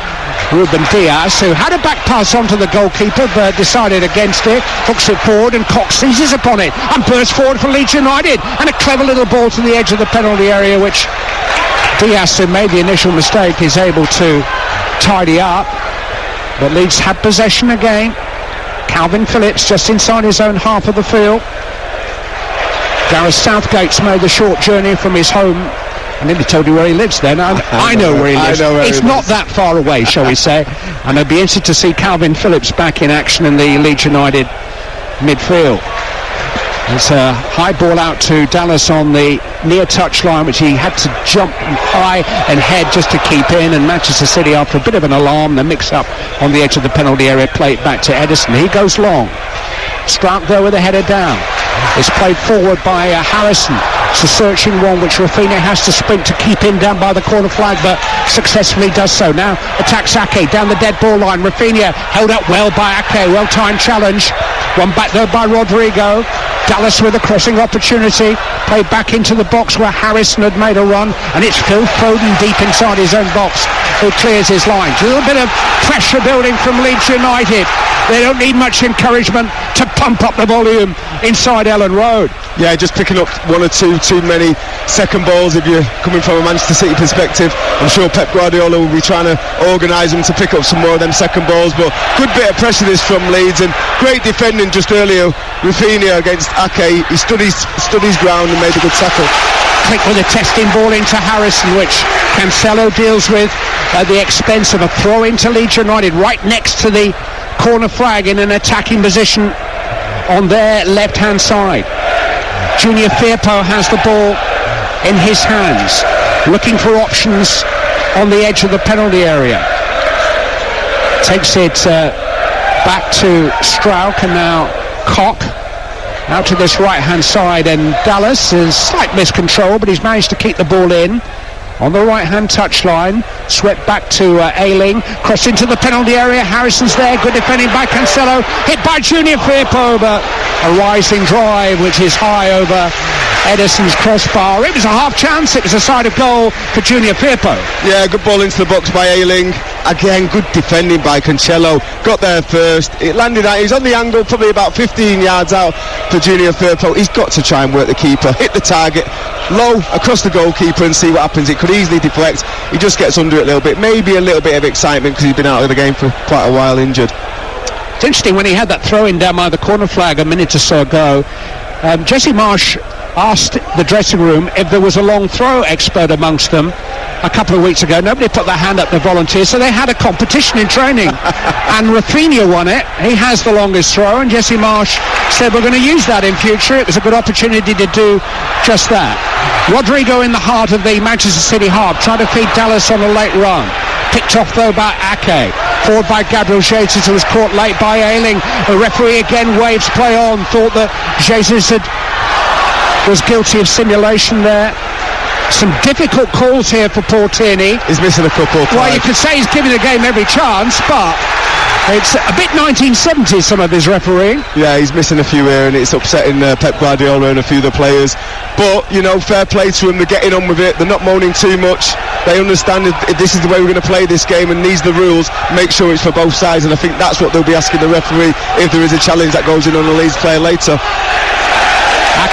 Ruben Diaz, who had a back pass onto the goalkeeper but decided against it, hooks it forward and Cox seizes upon it and bursts forward for Leeds United, and a clever little ball to the edge of the penalty area which Diaz, who made the initial mistake, is able to tidy up. But Leeds had possession again. Calvin Phillips just inside his own half of the field. Gareth Southgate's made the short journey from his home. I nearly told you where he lives then. I know where he lives. It's not that far away, shall we say. And I'd be interested to see Calvin Phillips back in action in the Leeds United midfield. It's a high ball out to Dallas on the near touchline, which he had to jump high and head just to keep in. And Manchester City, after a bit of an alarm, the mix-up on the edge of the penalty area, play it back to Edison. He goes long. Strout there with a header down. It's played forward by Harrison. It's a searching one which Rafinha has to sprint to keep him down by the corner flag, but successfully does so. Now attacks Ake down the dead ball line. Rafinha held up well by Ake. Well-timed challenge. One back there by Rodrigo. Dallas with a crossing opportunity. Played back into the box where Harrison had made a run, and it's Phil Foden deep inside his own box who clears his lines. A little bit of pressure building from Leeds United. They don't need much encouragement to pump up the volume inside Ellen Road. Yeah, just picking up one or two too many second balls if you're coming from a Manchester City perspective. I'm sure Pep Guardiola will be trying to organise them to pick up some more of them second balls, but good bit of pressure this from Leeds, and great defending just earlier. Rafinha against Ake, he stood his ground and made a good tackle. Click with a testing ball into Harrison, which Cancelo deals with at the expense of a throw into Leeds United right next to the corner flag in an attacking position on their left-hand side. Junior Firpo has the ball in his hands, looking for options on the edge of the penalty area. Takes it back to Strauch, and now Koch out to this right-hand side, and Dallas is slight miscontrol, but he's managed to keep the ball in on the right-hand touchline. Swept back to Ayling, cross into the penalty area. Harrison's there, good defending by Cancelo, hit by Junior Firpo, but a rising drive which is high over Edison's crossbar. It was a half chance, it was a side of goal for Junior Firpo. Yeah, good ball into the box by Ayling. Again, good defending by Cancelo. Got there first. It landed out. He's on the angle, probably about 15 yards out for Junior Firpo. He's got to try and work the keeper, hit the target low across the goalkeeper and see what happens. It could easily deflect. He just gets under it a little bit. Maybe a little bit of excitement because he's been out of the game for quite a while injured. It's interesting, when he had that throw in down by the corner flag a minute or so ago, Jesse Marsh asked the dressing room if there was a long throw expert amongst them a couple of weeks ago. Nobody put their hand up to volunteer, so they had a competition in training and Rafinha won it. He has the longest throw, and Jesse Marsh said we're going to use that in future. It was a good opportunity to do just that. Rodrigo in the heart of the Manchester City half, trying to feed Dallas on a late run. Picked off though by Ake, forward by Gabriel Jesus, who was caught late by Ayling. The referee again waves play on, thought that Jesus was guilty of simulation there. Some difficult calls here for Paul Tierney. He's missing a couple. Well, you could say he's giving the game every chance, but it's a bit 1970s, some of his refereeing. Yeah, he's missing a few here, and it's upsetting Pep Guardiola and a few of the players. But, you know, fair play to them. They're getting on with it. They're not moaning too much. They understand if this is the way we're going to play this game, and these are the rules, make sure it's for both sides. And I think that's what they'll be asking the referee if there is a challenge that goes in on the Leeds player later.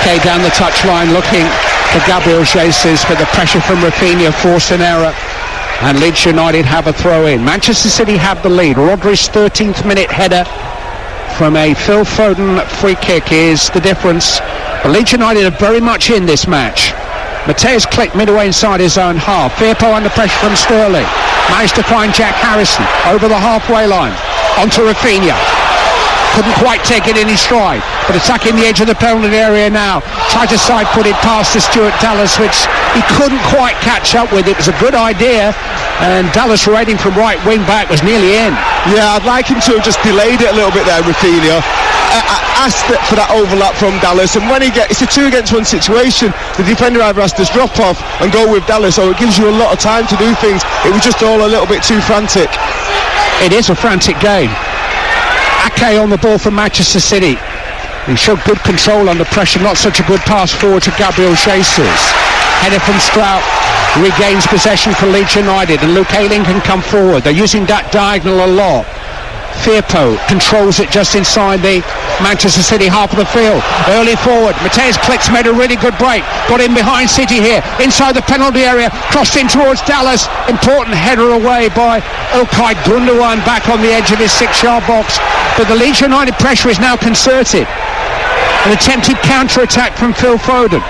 Ake down the touchline looking for Gabriel Jesus, but the pressure from Rafinha forced an error, and Leeds United have a throw in. Manchester City have the lead. Rodri's 13th minute header from a Phil Foden free kick is the difference. But Leeds United are very much in this match. Mateus Klick midway inside his own half. Firpo under pressure from Sterling. Managed to find Jack Harrison over the halfway line onto Rafinha. Couldn't quite take it in his stride, but attacking the edge of the penalty area now. Tried to side-foot it past to Stuart Dallas, which he couldn't quite catch up with. It was a good idea, and Dallas raiding from right wing back was nearly in. Yeah, I'd like him to have just delayed it a little bit there, Rafinha. asked for that overlap from Dallas, and when it's a 2 against 1 situation, the defender either has to drop off and go with Dallas, or it gives you a lot of time to do things. It was just all a little bit too frantic. It is a frantic game. Ake on the ball from Manchester City. He showed good control under pressure, not such a good pass forward to Gabriel Jesus. Header from Strout regains possession for Leeds United, and Luke Ayling can come forward. They're using that diagonal a lot. Firpo controls it just inside the Manchester City half of the field. Early forward, Mateusz Klich made a really good break, got in behind City here, inside the penalty area, crossed in towards Dallas. Important header away by İlkay Gundogan, back on the edge of his 6-yard box. But the Leeds United pressure is now concerted. An attempted counter-attack from Phil Foden.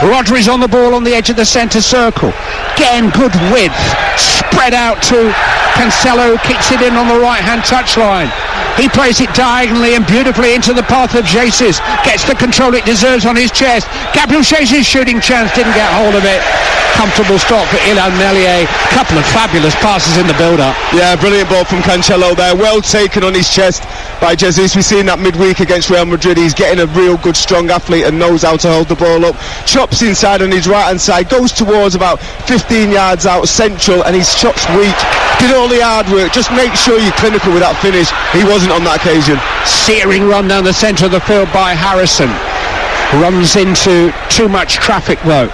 Rodri's on the ball on the edge of the centre circle. Again, good width. Spread out to Cancelo, kicks it in on the right-hand touchline. He plays it diagonally and beautifully into the path of Jesus. Gets the control it deserves on his chest. Gabriel Jesus' shooting chance, didn't get hold of it. Comfortable stop for Illan Meslier. Couple of fabulous passes in the build-up. Yeah, brilliant ball from Cancelo there. Well taken on his chest by Jesus. We've seen that midweek against Real Madrid. He's getting a real good strong athlete and knows how to hold the ball up. Chops inside on his right hand side, goes towards about 15 yards out central, and his shot's weak. Did all the hard work. Just make sure you're clinical with that finish. He wasn't on that occasion. Searing run down the centre of the field by Harrison. Runs into too much traffic though.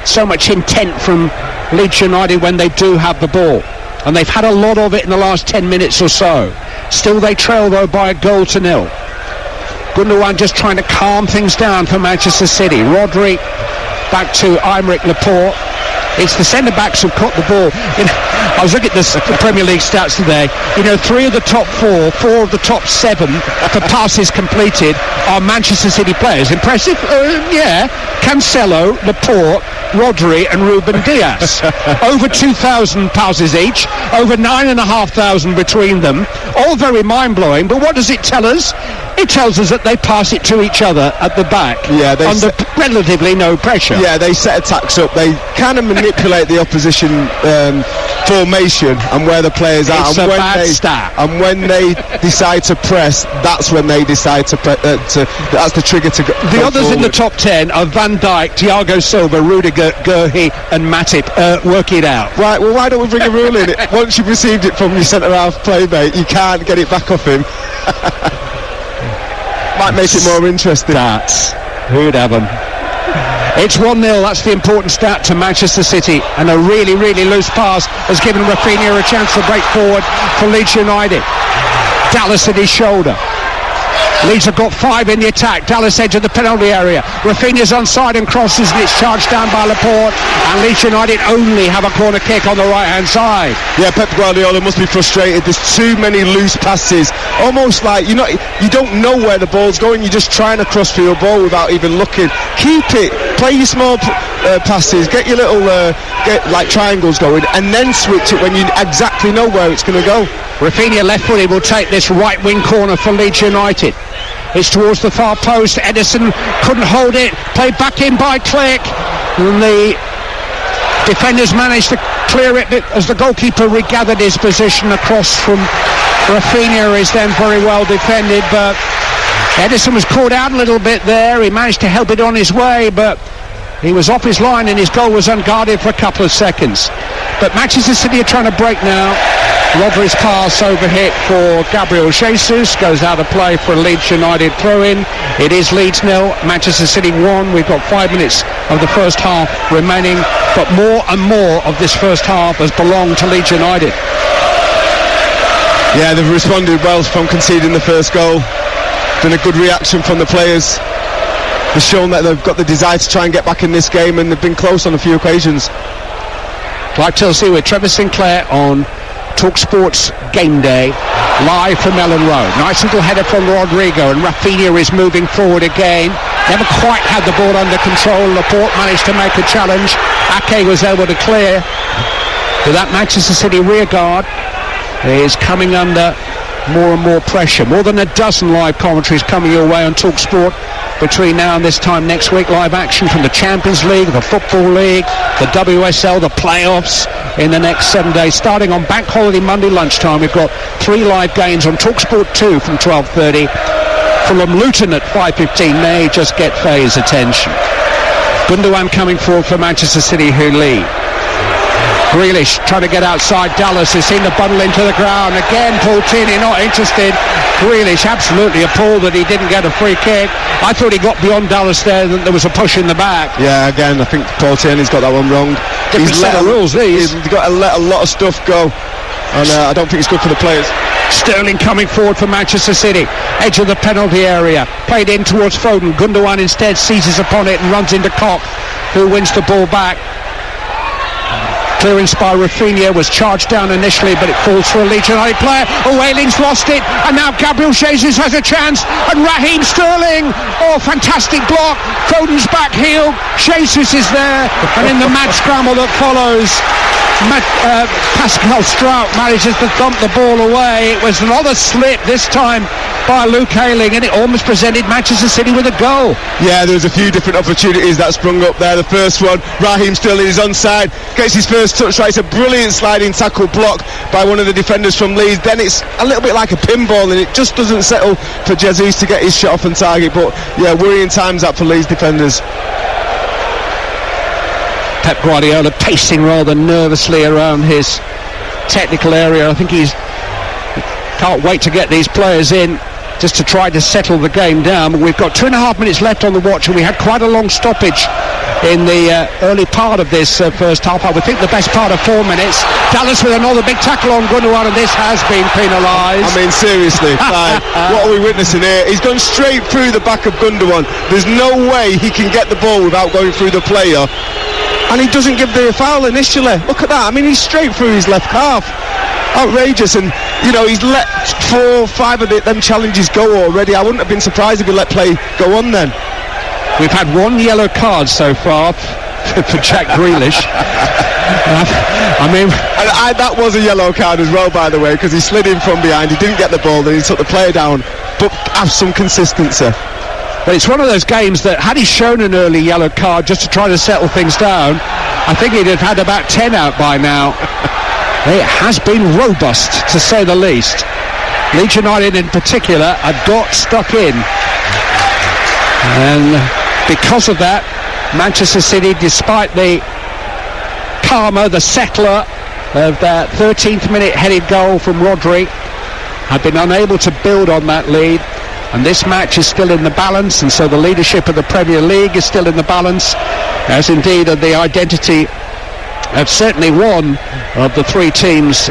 So much intent from Leeds United when they do have the ball, and they've had a lot of it in the last 10 minutes or so. Still they trail though by 1-0. Gundogan just trying to calm things down for Manchester City. Rodri back to Aymeric Laporte. It's the centre-backs who've caught the ball. I was looking at the Premier League stats today. 3 of the top 4 of the top 7 for passes completed are Manchester City players. Impressive? Yeah. Cancelo, Laporte, Rodri and Ruben Dias. Over 2,000 passes each, over 9,500 between them. All very mind-blowing, but what does it tell us? It tells us that they pass it to each other at the back, under relatively no pressure. Yeah, they set attacks up. They kind of manipulate the opposition formation and where the players are. It's a bad stat. And when they decide to press, that's when they decide to that's the trigger to go. The others forward. In the top 10 are Van Dijk, Thiago Silva, Rudiger, Guehi and Matip. Work it out. Right, well, why don't we bring a rule in? Once you've received it from your centre-half playmate, you can't get it back off him. Might make it more interesting. Stats. Who'd have them? It's 1-0, that's the important stat to Manchester City, and a really, really loose pass has given Rafinha a chance to break forward for Leeds United. Dallas at his shoulder. Leeds have got 5 in the attack. Dallas edge of the penalty area. Rafinha's onside and crosses, and it's charged down by Laporte, and Leeds United only have a corner kick on the right hand side. Yeah, Pep Guardiola must be frustrated. There's too many loose passes, almost like you don't know where the ball's going. You're just trying to cross for your ball without even looking. Keep it, play your small passes, get your little get like triangles going, and then switch it when you exactly know where it's going to go. Rafinha left-footed will take this right wing corner for Leeds United. It's towards the far post. Ederson couldn't hold it. Played back in by Klich. And the defenders managed to clear it as the goalkeeper regathered his position across from Rafinha. Is then very well defended, but Ederson was caught out a little bit there. He managed to help it on his way, but he was off his line and his goal was unguarded for a couple of seconds. But Manchester City are trying to break now. Rodri's pass overhit for Gabriel Jesus, goes out of play for a Leeds United throw-in. It is Leeds 0, Manchester City 1. We've got 5 minutes of the first half remaining, but more and more of this first half has belonged to Leeds United. Yeah, they've responded well from conceding the first goal. Been a good reaction from the players. They've shown that they've got the desire to try and get back in this game, and they've been close on a few occasions. Like Chelsea with Trevor Sinclair on TalkSport's Game Day, live from Ellen Road. Nice little header from Rodrigo, and Rafinha is moving forward again. Never quite had the ball under control. Laporte managed to make a challenge. Ake was able to clear. But that Manchester City rear guard is coming under more and more pressure. More than a dozen live commentaries coming your way on TalkSport between now and this time next week. Live action from the Champions League, the Football League, the WSL, the playoffs in the next 7 days. Starting on Bank Holiday Monday lunchtime, we've got 3 live games on TalkSport 2 from 12:30 Fulham Luton at 5:15 may just get Faye's attention. Gundogan coming forward for Manchester City, who lead. Grealish trying to get outside Dallas, who's seen the bundle into the ground. Again, Paul Tierney not interested. Grealish absolutely appalled that he didn't get a free kick. I thought he got beyond Dallas there, that there was a push in the back. Yeah, again, I think Paul Tierney's got that one wrong. Different set of rules, these. He's got to let a lot of stuff go, and I don't think it's good for the players. Sterling coming forward for Manchester City, edge of the penalty area, played in towards Foden. Gundogan instead seizes upon it and runs into Koch, who wins the ball back. Clearance by Rafinha was charged down initially, but it falls for a Leeds United player. Ayling's lost it, and now Gabriel Jesus has a chance, and Raheem Sterling, fantastic block. Foden's back heel, Jesus is there, and in the mad scramble that follows, Pascal Strout manages to dump the ball away. It was another slip, this time by Luke Ayling, and it almost presented Manchester City with a goal. Yeah, there was a few different opportunities that sprung up there. The first one, Raheem Sterling is onside, gets his first touch right. It's a brilliant sliding tackle block by one of the defenders from Leeds. Then it's a little bit like a pinball, and it just doesn't settle for Jesus to get his shot off on target. But yeah, worrying times that for Leeds defenders. Pep Guardiola pacing rather nervously around his technical area. I think he's can't wait to get these players in just to try to settle the game down. But we've got 2.5 minutes left on the watch, and we had quite a long stoppage in the early part of this first half. I would think the best part of 4 minutes. Dallas with another big tackle on Gundogan, and this has been penalised. I mean, seriously, what are we witnessing here? He's gone straight through the back of Gundogan. There's no way he can get the ball without going through the player, and he doesn't give the foul initially. Look at that. I mean, he's straight through his left calf. Outrageous. And you know, he's let 4 or 5 of them challenges go already. I wouldn't have been surprised if he let play go on then. We've had 1 yellow card so far for Jack Grealish. I mean, that was a yellow card as well, by the way, because he slid in from behind, he didn't get the ball, then he took the player down. But have some consistency. But it's one of those games that, had he shown an early yellow card just to try to settle things down, I think he'd have had about 10 out by now. It has been robust, to say the least. Leeds United in particular have got stuck in. And because of that, Manchester City, despite the calmer, the settler of that 13th minute headed goal from Rodri, have been unable to build on that lead. And this match is still in the balance, and so the leadership of the Premier League is still in the balance, as indeed of the identity of certainly one of the 3 teams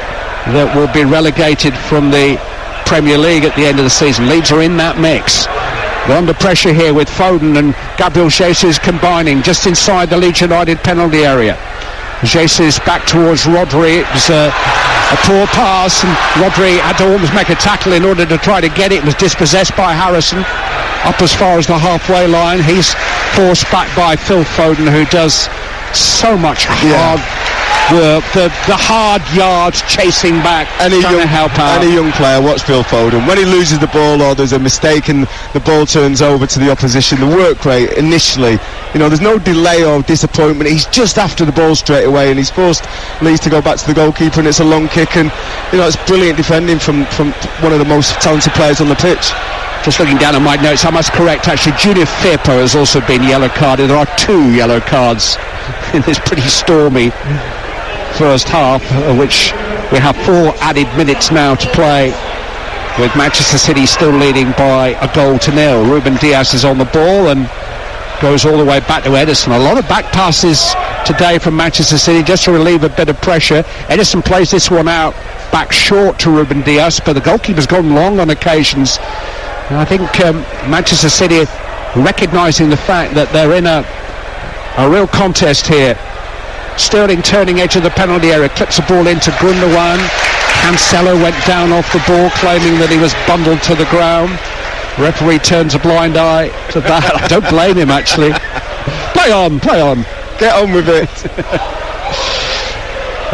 that will be relegated from the Premier League at the end of the season. Leeds are in that mix. They're under pressure here with Foden and Gabriel Jesus combining just inside the Leeds United penalty area. Jesus back towards Rodri. It was a poor pass, and Rodri had to almost make a tackle in order to try to get it. It was dispossessed by Harrison up as far as the halfway line. He's forced back by Phil Foden, who does so much hard work, the hard yards chasing back, trying to help out. Any young player, watch Phil Foden. When he loses the ball or there's a mistake and the ball turns over to the opposition, the work rate initially, you know, there's no delay or disappointment. He's just after the ball straight away, and he's forced Leeds to go back to the goalkeeper, and it's a long kick, and you know, it's brilliant defending from one of the most talented players on the pitch. Just looking down at my notes, I must correct, actually, Junior Firpo has also been yellow carded. There are 2 yellow cards in this pretty stormy first half, of which we have 4 added minutes now to play, with Manchester City still leading by a goal to nil. Ruben Dias is on the ball and goes all the way back to Ederson. A lot of back passes today from Manchester City just to relieve a bit of pressure. Ederson plays this one out back short to Ruben Dias, but the goalkeeper's gone long on occasions. And I think Manchester City recognising the fact that they're in a real contest here. Sterling turning edge of the penalty area, clips the ball into Gundogan. Cancelo went down off the ball, claiming that he was bundled to the ground. Referee turns a blind eye to that. I don't blame him, actually. Play on. Get on with it.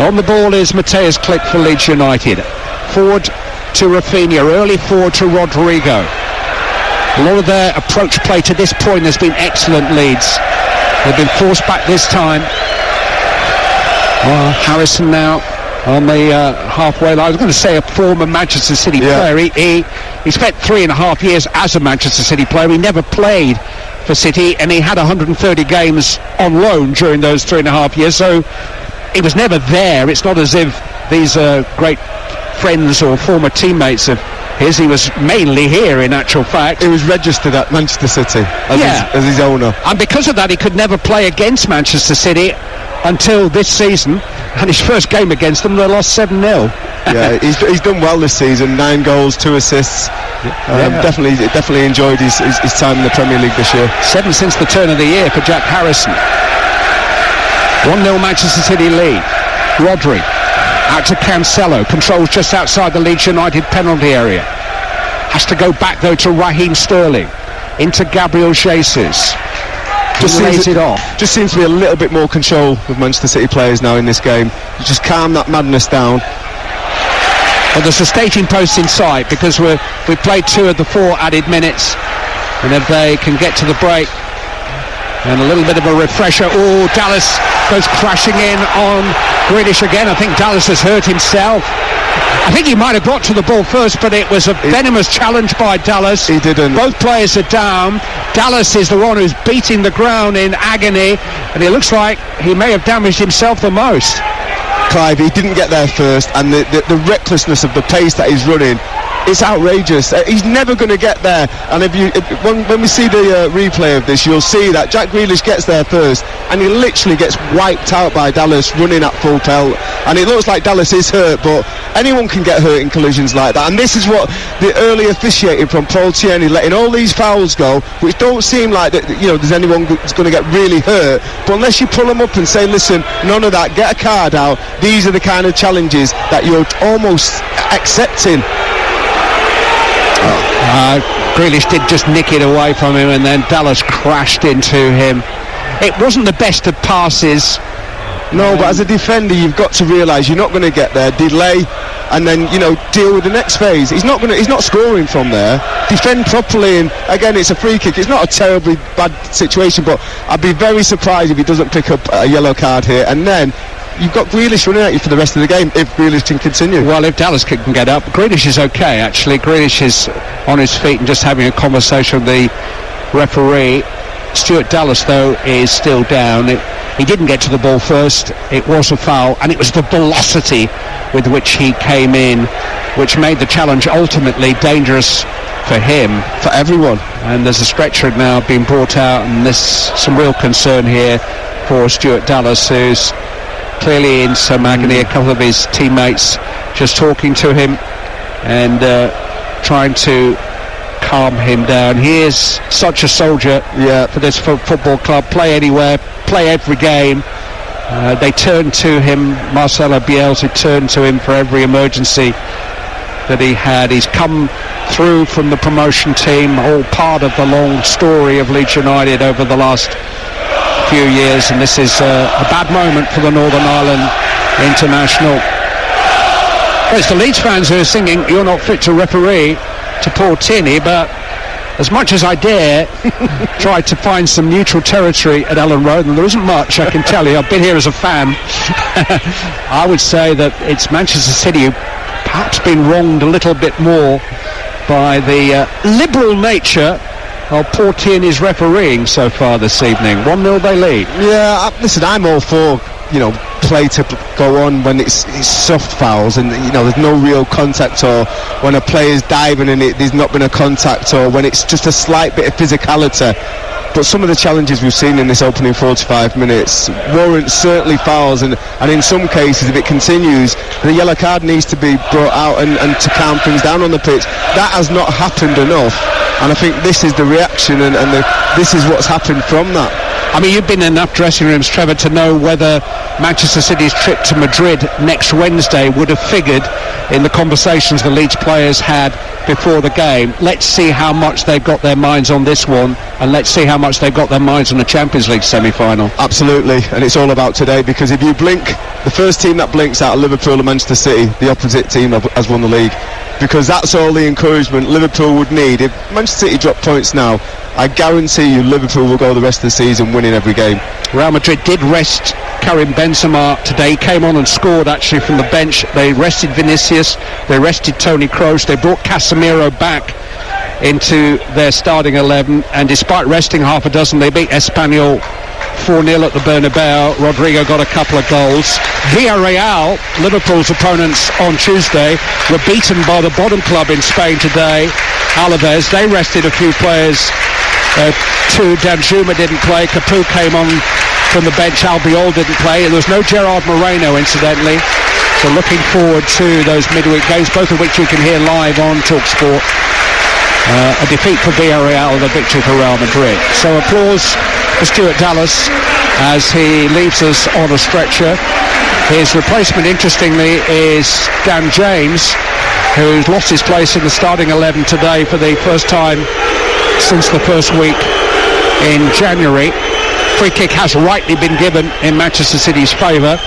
On the ball is Mateus Klick for Leeds United. Forward to Rafinha, early forward to Rodrigo. A lot of their approach play to this point has been excellent, Leeds. They've been forced back this time. Harrison now on the halfway line. I was going to say a former Manchester City player. he spent 3.5 years as a Manchester City player. He never played for City, and he had 130 games on loan during those 3.5 years, so he was never there. It's not as if these are great friends or former teammates of his. He was mainly here, in actual fact. He was registered at Manchester City as his owner, and because of that he could never play against Manchester City until this season, and his first game against them they lost 7-0. Yeah, he's done well this season. 9 goals, 2 assists. Definitely enjoyed his time in the Premier League this year. 7 since the turn of the year for Jack Harrison. 1-0 Manchester City lead. Rodri out to Cancelo, controls just outside the Leeds United penalty area. Has to go back though to Raheem Sterling, into Gabriel Jesus. Just seems to be a little bit more control with Manchester City players now in this game. You just calm that madness down. Well, there's a staging post in sight because we've played 2 of the 4 added minutes, and if they can get to the break, and a little bit of a refresher. Oh, Dallas goes crashing in on Grealish again. I think Dallas has hurt himself. I think he might have got to the ball first, but it was a venomous challenge by Dallas. He didn't. Both players are down. Dallas is the one who's beating the ground in agony, and it looks like he may have damaged himself the most. Clive, he didn't get there first, and the recklessness of the pace that he's running, it's outrageous. He's never going to get there, and when we see the replay of this, you'll see that Jack Grealish gets there first, and he literally gets wiped out by Dallas running at full pelt, and it looks like Dallas is hurt, but anyone can get hurt in collisions like that, and this is what the early officiating from Paul Tierney, letting all these fouls go, which don't seem like that, there's anyone who's going to get really hurt, but unless you pull them up and say, listen, none of that, get a card out, these are the kind of challenges that you're almost accepting. Grealish did just nick it away from him, and then Dallas crashed into him. It wasn't the best of passes. No, but as a defender you've got to realise you're not going to get there, delay, and then deal with the next phase. He's not scoring from there. Defend properly, and again it's a free kick. It's not a terribly bad situation, but I'd be very surprised if he doesn't pick up a yellow card here, and then you've got Grealish running at you for the rest of the game if Grealish can continue. Well, if Dallas can get up, Grealish is okay actually. Grealish is on his feet and just having a conversation with the referee. Stuart Dallas though is still down. He didn't get to the ball first. It was a foul, and it was the velocity with which he came in which made the challenge ultimately dangerous for him, for everyone. And there's a stretcher now being brought out, and there's some real concern here for Stuart Dallas, who's clearly in some agony. A couple of his teammates just talking to him and trying to calm him down. He is such a soldier for this football club. Play anywhere, play every game. They turn to him. Marcelo Bielsa turned to him for every emergency that he had. He's come through from the promotion team, all part of the long story of Leeds United over the last few years, and this is a bad moment for the Northern Ireland international. Well, it's the Leeds fans who are singing "You're not fit to referee" to Paul Tierney, but as much as I dare try to find some neutral territory at Ellen Road, and there isn't much, I can tell you. I've been here as a fan. I would say that it's Manchester City who perhaps been wronged a little bit more by the liberal nature of Paul Tierney's refereeing so far this evening. 1-0 they lead. Yeah, listen, I'm all for play to go on when it's soft fouls and there's no real contact, or when a player's diving and there's not been a contact, or when it's just a slight bit of physicality. But some of the challenges we've seen in this opening 45 minutes warrant certainly fouls, and in some cases, if it continues, the yellow card needs to be brought out and to calm things down on the pitch. That has not happened enough, and I think this is the reaction, and this is what's happened from that. I mean, you've been in enough dressing rooms, Trevor, to know whether Manchester City's trip to Madrid next Wednesday would have figured in the conversations the Leeds players had before the game. Let's see how much they've got their minds on this one, and let's see how much they've got their minds on the Champions League semi-final. Absolutely, and it's all about today, because if you blink, the first team that blinks out of Liverpool and Manchester City, the opposite team has won the league, because that's all the encouragement Liverpool would need. If Manchester City drop points now, I guarantee you Liverpool will go the rest of the season winning every game. Real Madrid did rest Karim Benzema today. He came on and scored actually from the bench. They rested Vinicius, they rested Toni Kroos, they brought Casemiro back into their starting 11, and despite resting half a dozen, they beat Espanyol 4-0 at the Bernabeu. Rodrigo got a couple of goals. Villarreal, Liverpool's opponents on Tuesday, were beaten by the bottom club in Spain today, Alaves. They rested a few players. Danjuma didn't play, Capu came on from the bench, Albiol didn't play. There was no Gerard Moreno, incidentally. So looking forward to those midweek games, both of which you can hear live on TalkSport. A defeat for Villarreal and a victory for Real Madrid. So applause for Stuart Dallas as he leaves us on a stretcher. His replacement, interestingly, is Dan James, who's lost his place in the starting 11 today for the first time since the first week in January. Free kick has rightly been given in Manchester City's favour.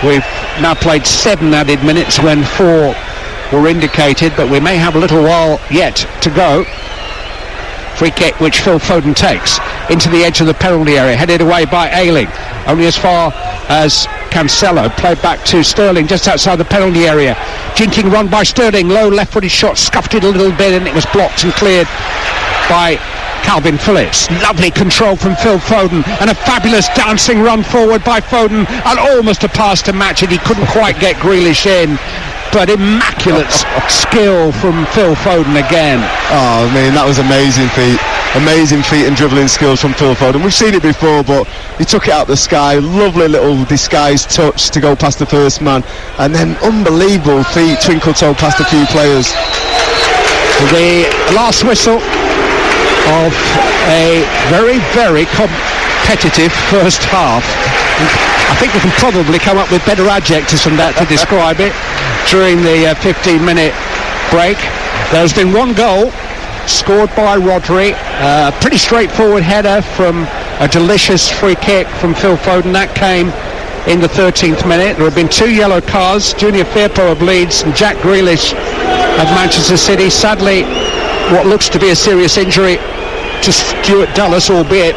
We've now played 7 added minutes when 4 were indicated, but we may have a little while yet to go. Free kick which Phil Foden takes into the edge of the penalty area, headed away by Ayling, only as far as Cancelo, played back to Sterling just outside the penalty area. Jinking run by Sterling, low left-footed shot, scuffed it a little bit and it was blocked and cleared by Calvin Phillips. Lovely control from Phil Foden and a fabulous dancing run forward by Foden, and almost a pass to match it. He couldn't quite get Grealish in, but immaculate skill from Phil Foden again. Oh, I mean, that was amazing feet and dribbling skills from Phil Foden. We've seen it before, but he took it out the sky. Lovely little disguised touch to go past the first man, and then unbelievable feet, twinkle toe past a few players. The last whistle of a very, very competitive first half. I think we can probably come up with better adjectives than that to describe it during the 15-minute break. There's been one goal scored by Rodri, a pretty straightforward header from a delicious free kick from Phil Foden. That came in the 13th minute. There have been 2 yellow cards, Junior Firpo of Leeds and Jack Grealish of Manchester City. Sadly, what looks to be a serious injury to Stuart Dallas, albeit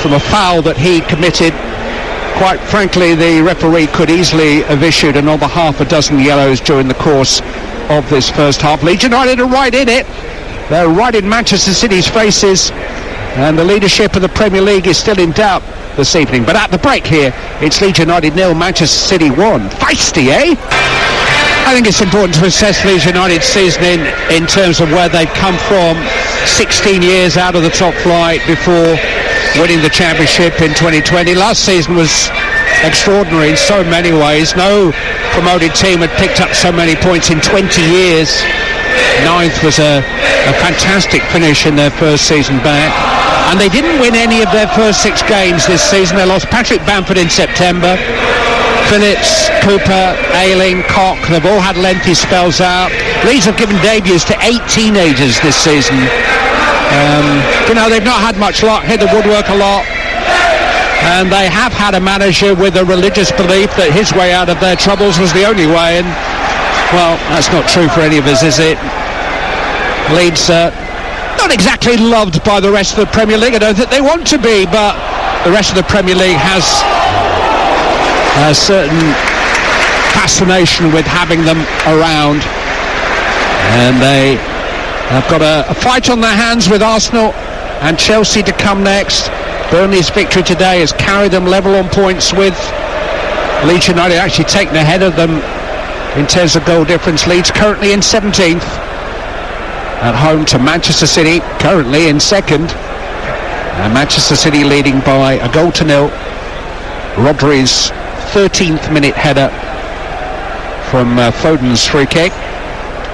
from a foul that he committed. Quite frankly, the referee could easily have issued another half a dozen yellows during the course of this first half. Leeds United are right in it. They're right in Manchester City's faces, and the leadership of the Premier League is still in doubt this evening. But at the break here, it's Leeds United 0, Manchester City 1. Feisty, eh? I think it's important to assess Leeds United's season in terms of where they've come from. 16 years out of the top flight before winning the championship in 2020. Last season was extraordinary in so many ways. No promoted team had picked up so many points in 20 years. 9th was a fantastic finish in their first season back. And they didn't win any of their first 6 games this season. They lost Patrick Bamford in September. Phillips, Cooper, Ayling, Koch, they've all had lengthy spells out. Leeds have given debuts to 8 teenagers this season. They've not had much luck, hit the woodwork a lot. And they have had a manager with a religious belief that his way out of their troubles was the only way. And, well, that's not true for any of us, is it? Leeds not exactly loved by the rest of the Premier League. I don't think they want to be, but the rest of the Premier League has a certain fascination with having them around, and they have got a fight on their hands with Arsenal and Chelsea to come next. Burnley's victory today has carried them level on points with Leeds United, actually taken ahead of them in terms of goal difference. Leeds currently in 17th at home to Manchester City, currently in 2nd, and Manchester City leading by a goal to 0. Rodri's 13th minute header from Foden's free kick.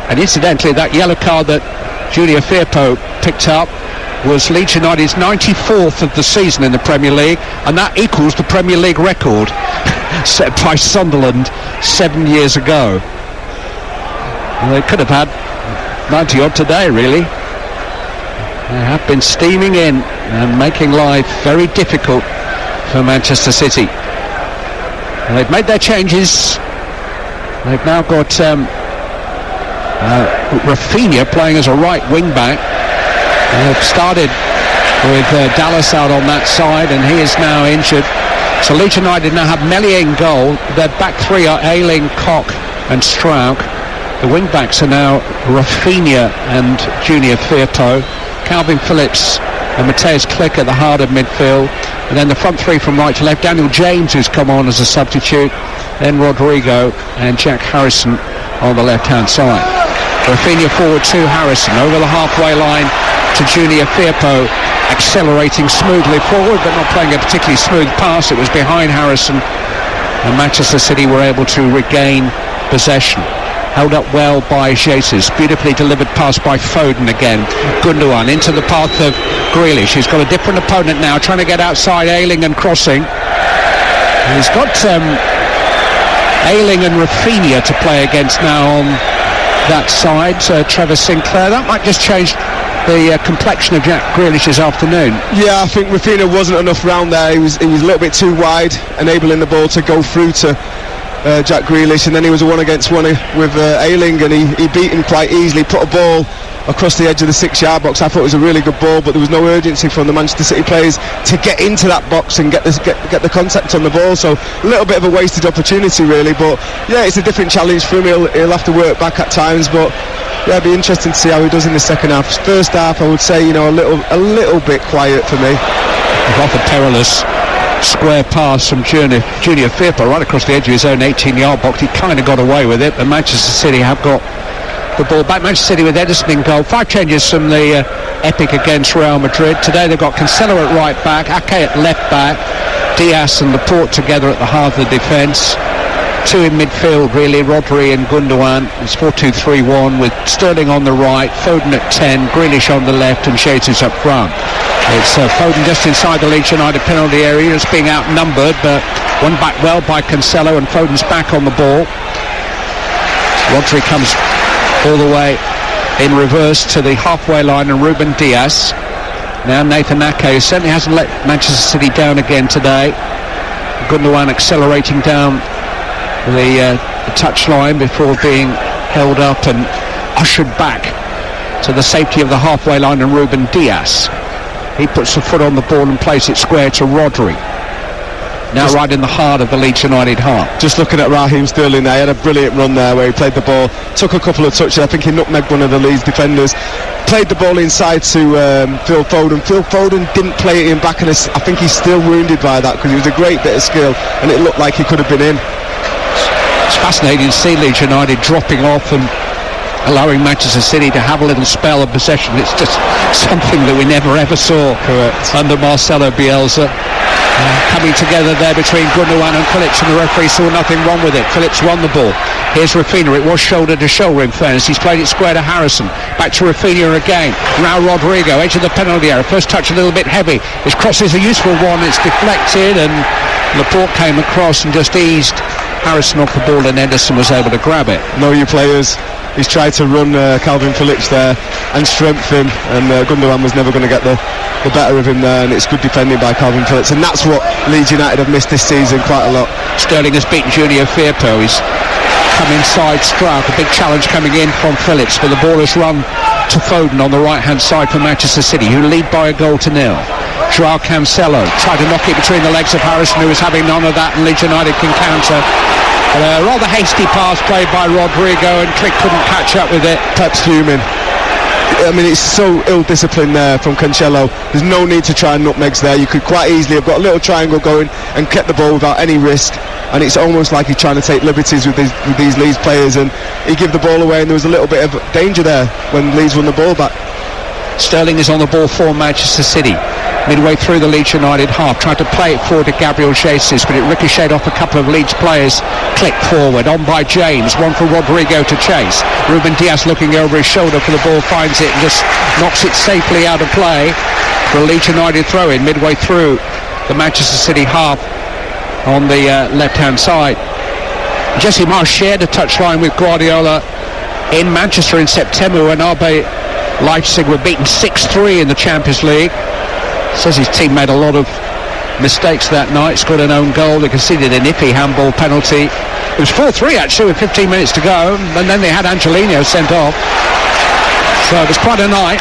And incidentally, that yellow card that Junior Firpo picked up was Leeds United's 94th of the season in the Premier League, and that equals the Premier League record set by Sunderland 7 years ago. Well, they could have had 90 odd today, really. They have been steaming in and making life very difficult for Manchester City. And they've made their changes. They've now got Rafinha playing as a right wing back. They've started with Dallas out on that side, and he is now injured. So Leeds United now have Meslier in goal. Their back three are Ayling, Koch and Strauk. The wing backs are now Rafinha and Junior Firpo. Calvin Phillips and Mateus Click at the heart of midfield. And then the front three from right to left. Daniel James, who's come on as a substitute. Then Rodrigo and Jack Harrison on the left-hand side. Rafinha forward to Harrison. Over the halfway line to Junior Firpo. Accelerating smoothly forward, but not playing a particularly smooth pass. It was behind Harrison. And Manchester City were able to regain possession. Held up well by Jesus. Beautifully delivered pass by Foden again. Gundogan into the path of Grealish. He's got a different opponent now, trying to get outside Ayling and crossing. And he's got Ayling and Rafinha to play against now on that side. Trevor Sinclair. That might just change the complexion of Jack Grealish's afternoon. Yeah, I think Rafinha wasn't enough round there. He was a little bit too wide, enabling the ball to go through to Jack Grealish, and then he was a one against one with Ayling, and he beat him quite easily. Put a ball across the edge of the 6-yard box. I thought it was a really good ball, but there was no urgency from the Manchester City players to get into that box and get the contact on the ball. So a little bit of a wasted opportunity, really. But yeah, it's a different challenge for him. He'll have to work back at times, but yeah, it'll be interesting to see how he does in the second half. First half, I would say, a little bit quiet for me. Off a perilous square pass from Junior Firpo right across the edge of his own 18-yard box. He kind of got away with it, but Manchester City have got the ball back. Manchester City with Ederson in goal. 5 changes from the epic against Real Madrid. Today they've got Cancelo at right back, Ake at left back, Diaz and Laporte together at the heart of the defence. 2 in midfield really, Rodri and Gundogan. It's 4-2-3-1 with Sterling on the right, Foden at 10, Grealish on the left and Jesus up front. It's Foden just inside the Leeds United penalty area. It's being outnumbered, but won back well by Cancelo, and Foden's back on the ball. Rodri comes all the way in reverse to the halfway line, and Ruben Diaz. Now Nathan Ake certainly hasn't let Manchester City down again today. Gundogan accelerating down the touchline before being held up and ushered back to the safety of the halfway line, and Ruben Diaz. He puts the foot on the ball and plays it square to Rodri. Now right in the heart of the Leeds United half. Just looking at Raheem Sterling there, he had a brilliant run there where he played the ball, took a couple of touches. I think he nutmegged one of the Leeds defenders, played the ball inside to Phil Foden. Phil Foden didn't play it in back, and I think he's still wounded by that, because it was a great bit of skill and it looked like he could have been in. It's fascinating to see Leeds United dropping off and allowing Manchester City to have a little spell of possession. It's just something that we never ever saw. Correct. Under Marcelo Bielsa. Coming together there between Gundogan and Phillips, and the referee saw nothing wrong with it. Phillips won the ball. Here's Rafinha. It was shoulder to shoulder in fairness. He's played it square to Harrison. Back to Rafinha again. Now Rodrigo, edge of the penalty area. First touch a little bit heavy. His cross is a useful one. It's deflected, and Laporte came across and just eased Harrison off the ball, and Ederson was able to grab it. Know your players. He's tried to run Calvin Phillips there and strengthen him, and Gundogan was never going to get the better of him there, and it's good defending by Calvin Phillips, and that's what Leeds United have missed this season quite a lot. Sterling has beaten Junior Firpo. He's come inside Strauk. A big challenge coming in from Phillips, but the ball has run to Foden on the right-hand side for Manchester City, who lead by a goal to nil. Joao Cancelo tried to knock it between the legs of Harrison, who was having none of that, and Leeds United can counter. A rather hasty pass played by Rodrigo, and Click couldn't catch up with it. Pep's fuming. I mean, it's so ill-disciplined there from Cancelo. There's no need to try and nutmegs there. You could quite easily have got a little triangle going and kept the ball without any risk, and it's almost like he's trying to take liberties with these Leeds players, and he gave the ball away, and there was a little bit of danger there when Leeds won the ball back. Sterling is on the ball for Manchester City. Midway through the Leeds United half, tried to play it forward to Gabriel Jesus, but it ricocheted off a couple of Leeds players. Click forward, on by James, one for Rodrigo to chase. Ruben Diaz looking over his shoulder for the ball, finds it and just knocks it safely out of play for a Leeds United throw-in midway through the Manchester City half on the left-hand side. Jesse Marsh shared a touchline with Guardiola in Manchester in September when RB Leipzig were beaten 6-3 in the Champions League. Says his team made a lot of mistakes that night, scored an own goal, they conceded an iffy handball penalty. It was 4-3 actually with 15 minutes to go, and then they had Angelino sent off. So it was quite a night.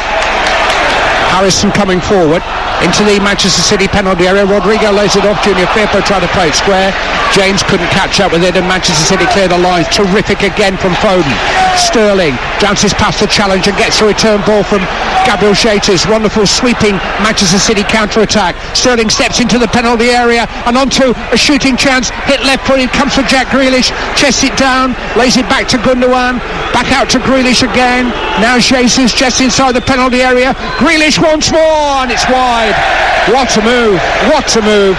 Harrison coming forward, into the Manchester City penalty area. Rodrigo lays it off. Junior Firpo tried to play it square. James couldn't catch up with it, and Manchester City clear the lines. Terrific again from Foden. Sterling bounces past the challenge and gets a return ball from Gabriel Jesus. Wonderful sweeping Manchester City counter-attack. Sterling steps into the penalty area and onto a shooting chance. Hit left footed, comes for Jack Grealish. Chests it down, lays it back to Gundogan. Back out to Grealish again. Now Jesus just inside the penalty area. Grealish once more, and it's wide. What a move, what a move.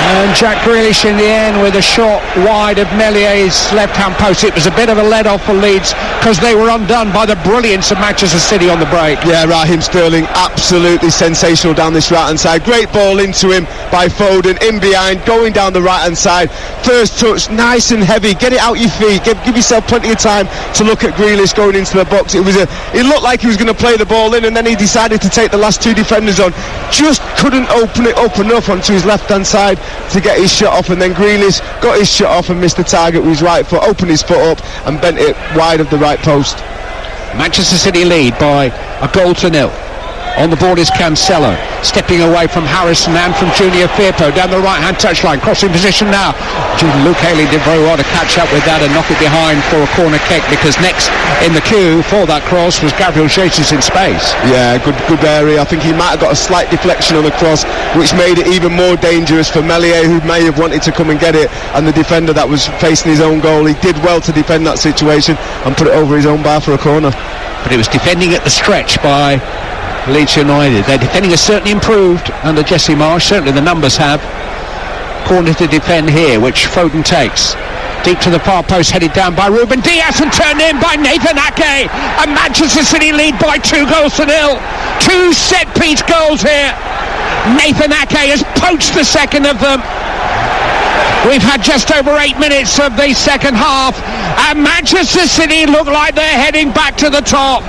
And Jack Grealish in the end with a shot wide of Mellier's left-hand post. It was a bit of a let-off for Leeds because they were undone by the brilliance of Manchester City on the break. Yeah, Raheem Sterling, absolutely sensational down this right-hand side. Great ball into him by Foden, in behind, going down the right-hand side. First touch, nice and heavy. Get it out your feet. Give yourself plenty of time to look at Grealish going into the box. It looked like he was going to play the ball in, and then he decided to take the last two defenders on. Just couldn't open it up enough onto his left-hand side to get his shot off, and then Grealish got his shot off and missed the target with his right foot, opened his foot up and bent it wide of the right post. Manchester City lead by a goal to nil. On the board is Cancelo, stepping away from Harrison and from Junior Firpo down the right-hand touchline, crossing position now. Luke Haley did very well to catch up with that and knock it behind for a corner kick, because next in the queue for that cross was Gabriel Jesus in space. Yeah, good area. I think he might have got a slight deflection on the cross, which made it even more dangerous for Meslier, who may have wanted to come and get it, and the defender that was facing his own goal. He did well to defend that situation and put it over his own bar for a corner. But it was defending at the stretch by Leeds United. Their defending has certainly improved under Jesse Marsch. Certainly the numbers have. Corner to defend here, which Foden takes. Deep to the far post, headed down by Ruben Dias and turned in by Nathan Ake. And Manchester City lead by 2 goals to nil. 2 set-piece goals here. Nathan Ake has poached the second of them. We've had just over 8 minutes of the second half, and Manchester City look like they're heading back to the top.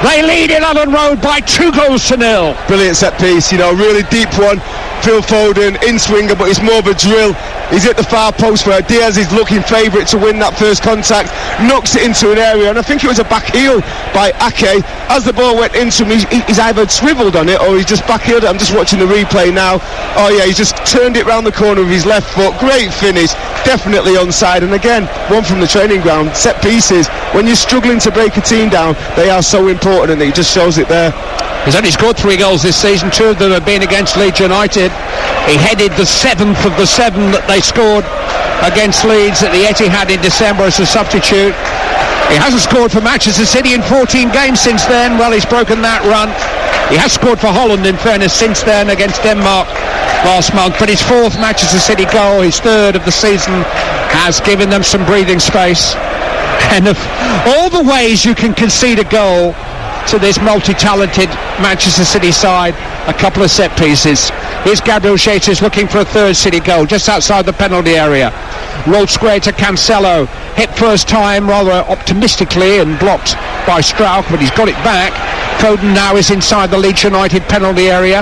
They lead in Allen Road by 2 goals to nil. Brilliant set piece, really deep one. Phil Foden in swinger, but it's more of a drill. He's at the far post where Diaz is looking favourite to win that first contact, knocks it into an area, and I think it was a back heel by Ake. As the ball went into him, he's either swivelled on it or he's just back-heeled it. I'm just watching the replay now. Oh yeah, he's just turned it round the corner with his left foot. Great finish, definitely onside. And again, one from the training ground. Set pieces, when you're struggling to break a team down, they are so important, and he just shows it there. He's only scored 3 goals this season. 2 of them have been against Leeds United. He headed the 7th of the 7 that they scored against Leeds at the Etihad in December as a substitute. He hasn't scored for Manchester City in 14 games since then. Well, he's broken that run. He has scored for Holland, in fairness, since then against Denmark last month. But his 4th Manchester City goal, his 3rd of the season, has given them some breathing space. And of all the ways you can concede a goal to this multi-talented Manchester City side, a couple of set pieces. Here's Gabriel Jesus looking for a 3rd City goal just outside the penalty area. Rolled square to Cancelo, hit first time rather optimistically and blocked by Strauch, but he's got it back. Foden now is inside the Leeds United penalty area.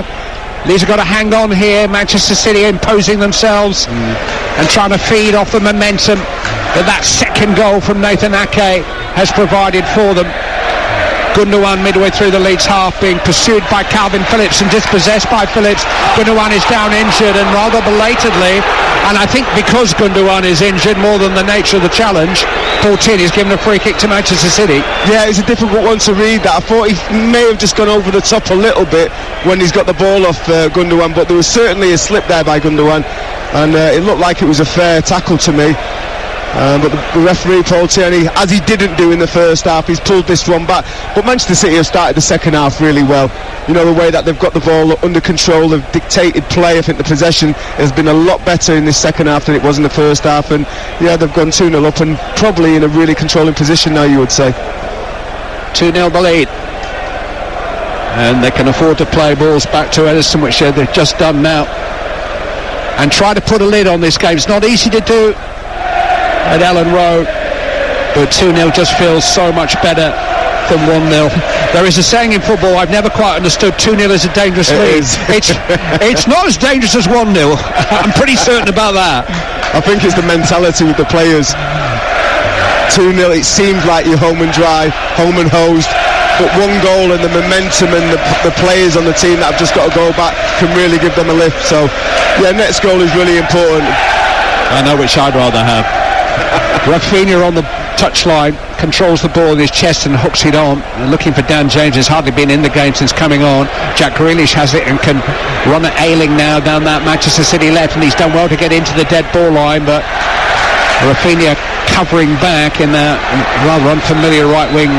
Leeds have got to hang on here. Manchester City imposing themselves and trying to feed off the momentum that second goal from Nathan Ake has provided for them. Gundogan midway through the Leeds half being pursued by Calvin Phillips and dispossessed by Phillips. Gundogan is down injured, and rather belatedly, and I think because Gundogan is injured more than the nature of the challenge, Paul Tierney is given a free kick to Manchester City. Yeah, it's a difficult one to read that. I thought he may have just gone over the top a little bit when he's got the ball off Gundogan, but there was certainly a slip there by Gundogan, and it looked like it was a fair tackle to me. But the referee, Paul Tierney, as he didn't do in the first half, he's pulled this one back. But Manchester City have started the second half really well. The way that they've got the ball under control, they've dictated play. I think the possession has been a lot better in this second half than it was in the first half. And yeah, they've gone 2-0 up and probably in a really controlling position now, you would say. 2-0 the lead. And they can afford to play balls back to Edison, which they've just done now. And try to put a lid on this game. It's not easy to do at Allen Road, but 2-0 just feels so much better than 1-0. There is a saying in football I've never quite understood: 2-0 is a dangerous lead. It's not as dangerous as 1-0. I'm pretty certain about that. I think it's the mentality with the players. 2-0, it seems like you're home and dry, home and hosed. but one goal and the momentum and the players on the team that have just got to go back can really give them a lift. So yeah, next goal is really important. I know which I'd rather have. Rafinha on the touchline, controls the ball in his chest and hooks it on. Looking for Dan James, has hardly been in the game since coming on. Jack Grealish has it and can run at Ayling now down that Manchester City left, and he's done well to get into the dead ball line, but Rafinha covering back in that rather unfamiliar right wing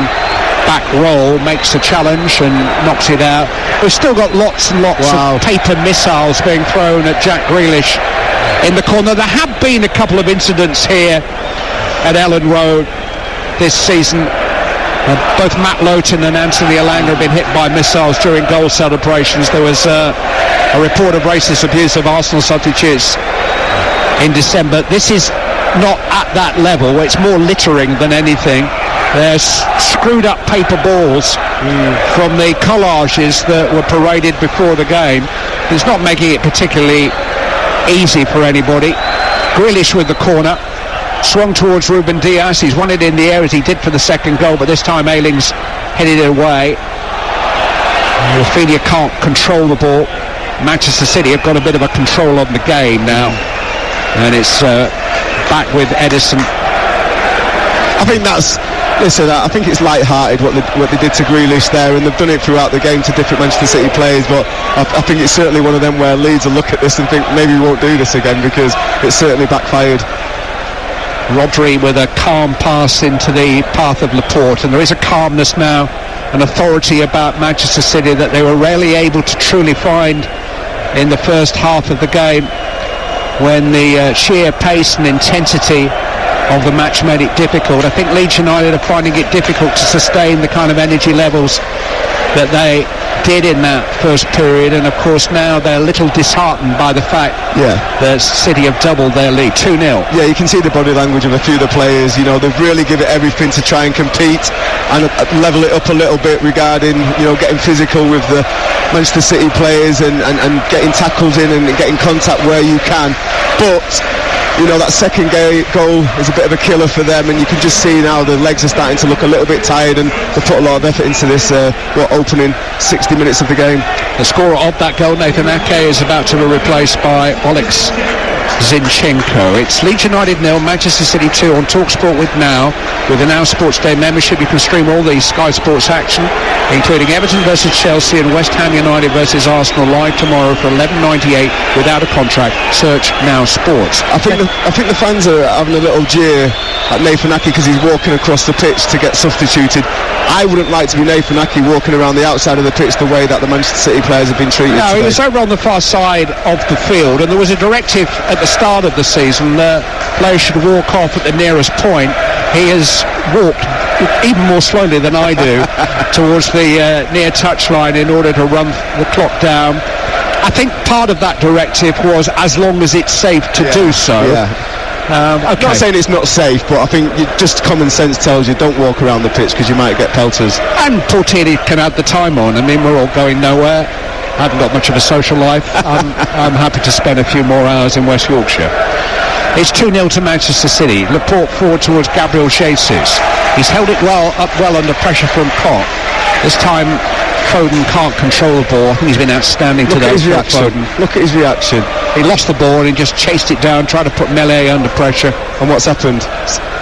back role makes the challenge and knocks it out. We've still got lots and lots of paper missiles being thrown at Jack Grealish in the corner. There have been a couple of incidents here at Ellen Road this season. Both Matt Lowton and Anthony Elanga have been hit by missiles during goal celebrations. There was a report of racist abuse of Arsenal substitutes in December. This is not at that level. It's more littering than anything. There's screwed up paper balls from the collages that were paraded before the game. It's not making it particularly easy for anybody. Grealish with the corner, swung towards Ruben Dias. He's won it in the air as he did for the second goal, but this time Ayling's headed it away. Rafinha can't control the ball. Manchester City have got a bit of a control on the game now, and it's back with Edison. I think I think it's light-hearted what they did to Grealish there, and they've done it throughout the game to different Manchester City players, but I think it's certainly one of them where Leeds will look at this and think maybe we won't do this again, because it's certainly backfired. Rodri with a calm pass into the path of Laporte, and there is a calmness now, an authority about Manchester City that they were rarely able to truly find in the first half of the game, when the sheer pace and intensity of the match made it difficult. I think Leeds United are finding it difficult to sustain the kind of energy levels that they did in that first period, and of course now they're a little disheartened by the fact that City have doubled their lead, 2-0. Yeah, you can see the body language of a few of the players. You know, they've really given it everything to try and compete and level it up a little bit regarding, you know, getting physical with the Manchester City players and getting tackles in and getting contact where you can. But you know, that second goal is a bit of a killer for them, and you can just see now the legs are starting to look a little bit tired, and they put a lot of effort into this opening 60 minutes of the game. The scorer of that goal, Nathan Ake, is about to be replaced by Olex Zinchenko. It's Leeds United 0, Manchester City 2 on TalkSport with Now. With the Now Sports Day membership, you can stream all the Sky Sports action, including Everton versus Chelsea and West Ham United versus Arsenal live tomorrow for $11.98 without a contract. Search Now Sports. I think the fans are having a little jeer at Nathan Ake because he's walking across the pitch to get substituted. I wouldn't like to be Nathan Ake walking around the outside of the pitch the way that the Manchester City players have been treated. No, today. he was over on the far side of the field, and there was a directive at the start of the season that players should walk off at the nearest point. He has walked even more slowly than I do towards the near touchline in order to run the clock down. I think part of that directive was as long as it's safe to do so. Yeah. I'm not saying it's not safe, but I think just common sense tells you don't walk around the pitch because you might get pelters. And Portieri can add the time on. I mean, we're all going nowhere. I haven't got much of a social life. I'm happy to spend a few more hours in West Yorkshire. It's 2-0 to Manchester City. Laporte forward towards Gabriel Jesus. He's held it well under pressure from Koch. This time Foden can't control the ball. I think he's been outstanding today. Look at his reaction. He lost the ball and he just chased it down, tried to put Mele under pressure. And what's happened?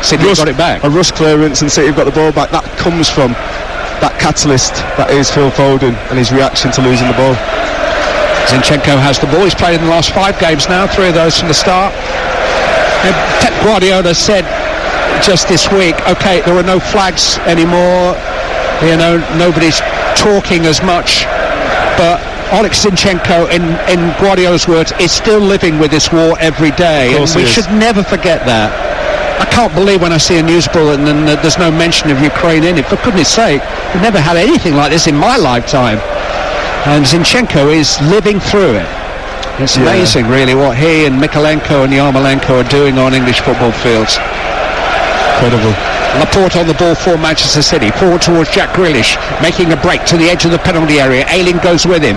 City got it back. A rush clearance and City have got the ball back. That comes from that catalyst that is Phil Foden and his reaction to losing the ball. Zinchenko has the ball. He's played in the last 5 games now, 3 of those from the start. And Pep Guardiola said just this week, okay, there are no flags anymore, you know, nobody's talking as much, but Olex Zinchenko, in Guardiola's words, is still living with this war every day, and we should never forget that. I can't believe when I see a news bulletin and there's no mention of Ukraine in it. For goodness sake, we've never had anything like this in my lifetime, and Zinchenko is living through it. It's amazing, really, what he and Mikolenko and Yarmolenko are doing on English football fields. Incredible. Laporte on the ball for Manchester City. Forward towards Jack Grealish, making a break to the edge of the penalty area. Ayling goes with him.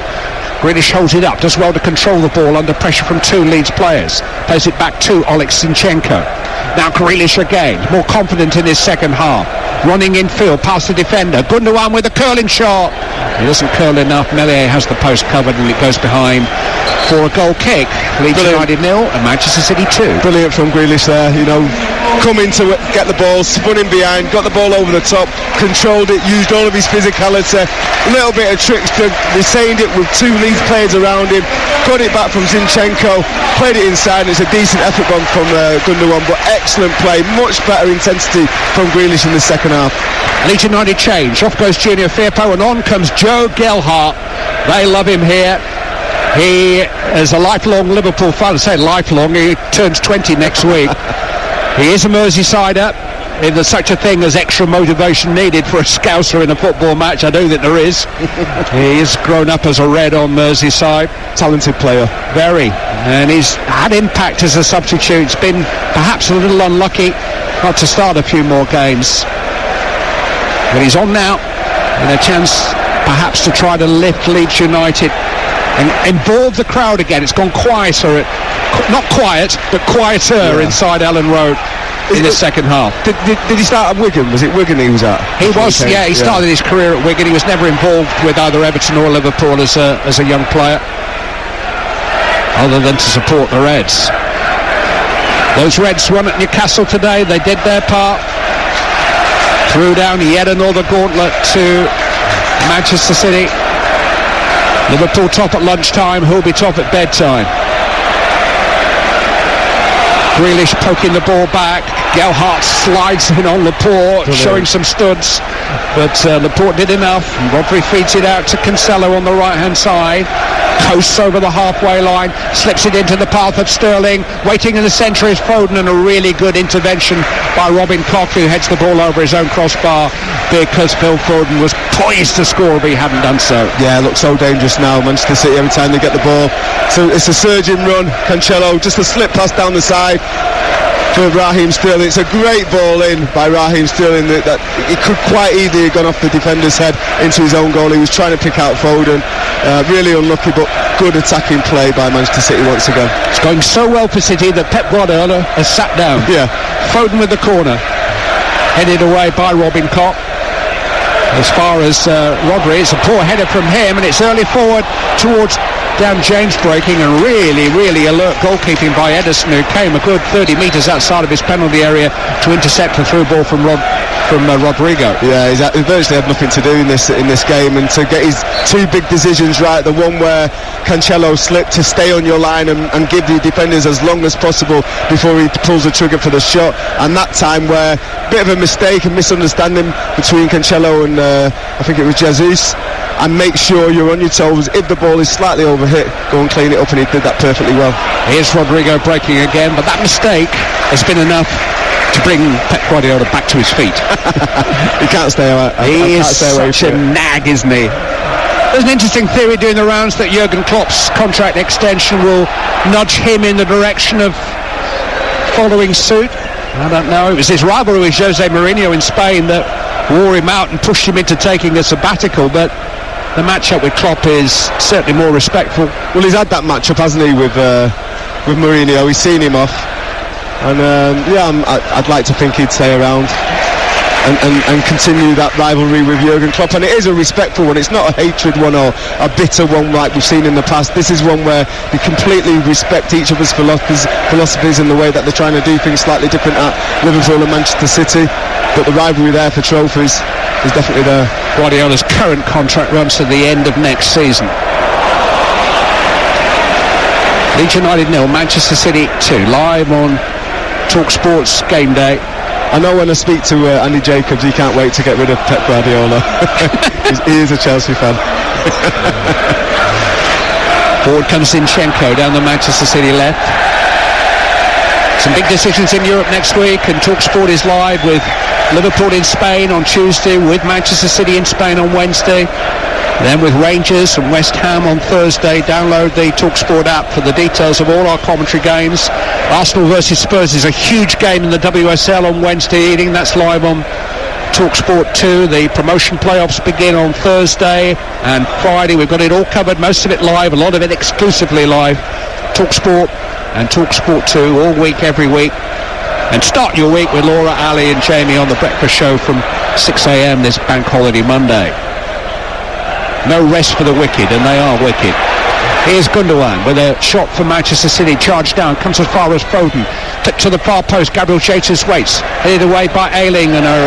Grealish holds it up, does well to control the ball under pressure from 2 Leeds players. Plays it back to Olex Zinchenko. Now Grealish again, more confident in his second half. running in field past the defender. Gundogan with a curling shot. He doesn't curl enough. Meslier has the post covered and it goes behind for a goal kick. Leeds United 0 and Manchester City 2. Brilliant from Grealish there, coming to get the ball, spun in behind, got the ball over the top, controlled it, used all of his physicality, a little bit of trickster, retained it with 2 Leeds players around him, got it back from Zinchenko, played it inside, and it's a decent effort from Gundogan, but excellent play, much better intensity from Grealish in the second half. Leeds United change, off goes Junior Firpo and on comes Joe Gelhardt. They love him here. He is a lifelong Liverpool fan. I say lifelong, he turns 20 next week. He is a Merseysider. If there's such a thing as extra motivation needed for a Scouser in a football match, I know that there is. He is grown up as a Red on Merseyside. Talented player. Very. And he's had impact as a substitute. It's been perhaps a little unlucky not to start a few more games. But he's on now, and a chance perhaps to try to lift Leeds United and involve the crowd again. It's gone quieter, not quiet, but quieter inside Ellen Road in the second half. Did he start at Wigan? Was it Wigan he was at? He started his career at Wigan. He was never involved with either Everton or Liverpool as a young player, other than to support the Reds. Those Reds won at Newcastle today. They did their part. Threw down yet another gauntlet to Manchester City. Liverpool top at lunchtime, who'll be top at bedtime. Grealish poking the ball back. Gelhardt slides in on Laporte, showing some studs, but Laporte did enough. Rodri feeds it out to Cancelo on the right hand side, coasts over the halfway line, slips it into the path of Sterling. Waiting in the centre is Foden, and a really good intervention by Robin Koch, who heads the ball over his own crossbar because Phil Foden was poised to score, but he hadn't done so. Yeah, it looks so dangerous now, Manchester City, every time they get the ball. So it's a surging run. Cancelo, just a slip pass down the side for Raheem Sterling. It's a great ball in by Raheem Sterling that it could quite easily have gone off the defender's head into his own goal. He was trying to pick out Foden. Really unlucky, but good attacking play by Manchester City once again. It's going so well for City that Pep Guardiola has sat down. Yeah. Foden with the corner, headed away by Robin Koch. As far as Rodri, it's a poor header from him, and it's early forward towards Dan James breaking, and really alert goalkeeping by Ederson, who came a good 30 metres outside of his penalty area to intercept a through ball from Rodrigo. Yeah, he virtually had nothing to do in this game, and to get his 2 big decisions right, the one where Cancelo slipped to stay on your line and give the defenders as long as possible before he pulls the trigger for the shot, and that time where a bit of a mistake and misunderstanding between Cancelo and I think it was Jesus, and make sure you're on your toes. If the ball is slightly overhit, go and clean it up, and he did that perfectly well. Here's Rodrigo breaking again, but that mistake has been enough to bring Pep Guardiola back to his feet. He can't stay away. He is such a nag, isn't he? There's an interesting theory doing the rounds that Jurgen Klopp's contract extension will nudge him in the direction of following suit. I don't know. It was his rivalry with Jose Mourinho in Spain that wore him out and pushed him into taking a sabbatical, but the matchup with Klopp is certainly more respectful. Well, he's had that matchup, hasn't he, with Mourinho. He's seen him off, and I'd like to think he'd stay around and continue that rivalry with Jurgen Klopp, and it is a respectful one. It's not a hatred one or a bitter one like we've seen in the past. This is one where we completely respect each other's philosophies and the way that they're trying to do things slightly different at Liverpool and Manchester City, but the rivalry there for trophies is definitely there. Guardiola's current contract runs to the end of next season. Leeds United 0, Manchester City 2, live on TalkSports Game Day. I know when I speak to Andy Jacobs, he can't wait to get rid of Pep Guardiola. He is a Chelsea fan. Forward comes Zinchenko down the Manchester City left. Some big decisions in Europe next week, and TalkSport is live with Liverpool in Spain on Tuesday, with Manchester City in Spain on Wednesday, then with Rangers and West Ham on Thursday. Download the TalkSport app for the details of all our commentary games. Arsenal versus Spurs is a huge game in the WSL on Wednesday evening. That's live on TalkSport 2. The promotion playoffs begin on Thursday and Friday. We've got it all covered, most of it live, a lot of it exclusively live. TalkSport and TalkSport 2 all week, every week. And start your week with Laura, Ali and Jamie on The Breakfast Show from 6 a.m. this bank holiday Monday. No rest for the wicked, and they are wicked. Here's Gundogan with a shot for Manchester City, charged down, comes as far as Foden, flipped to the far post, Gabriel Jesus waits, headed away by Ayling, and a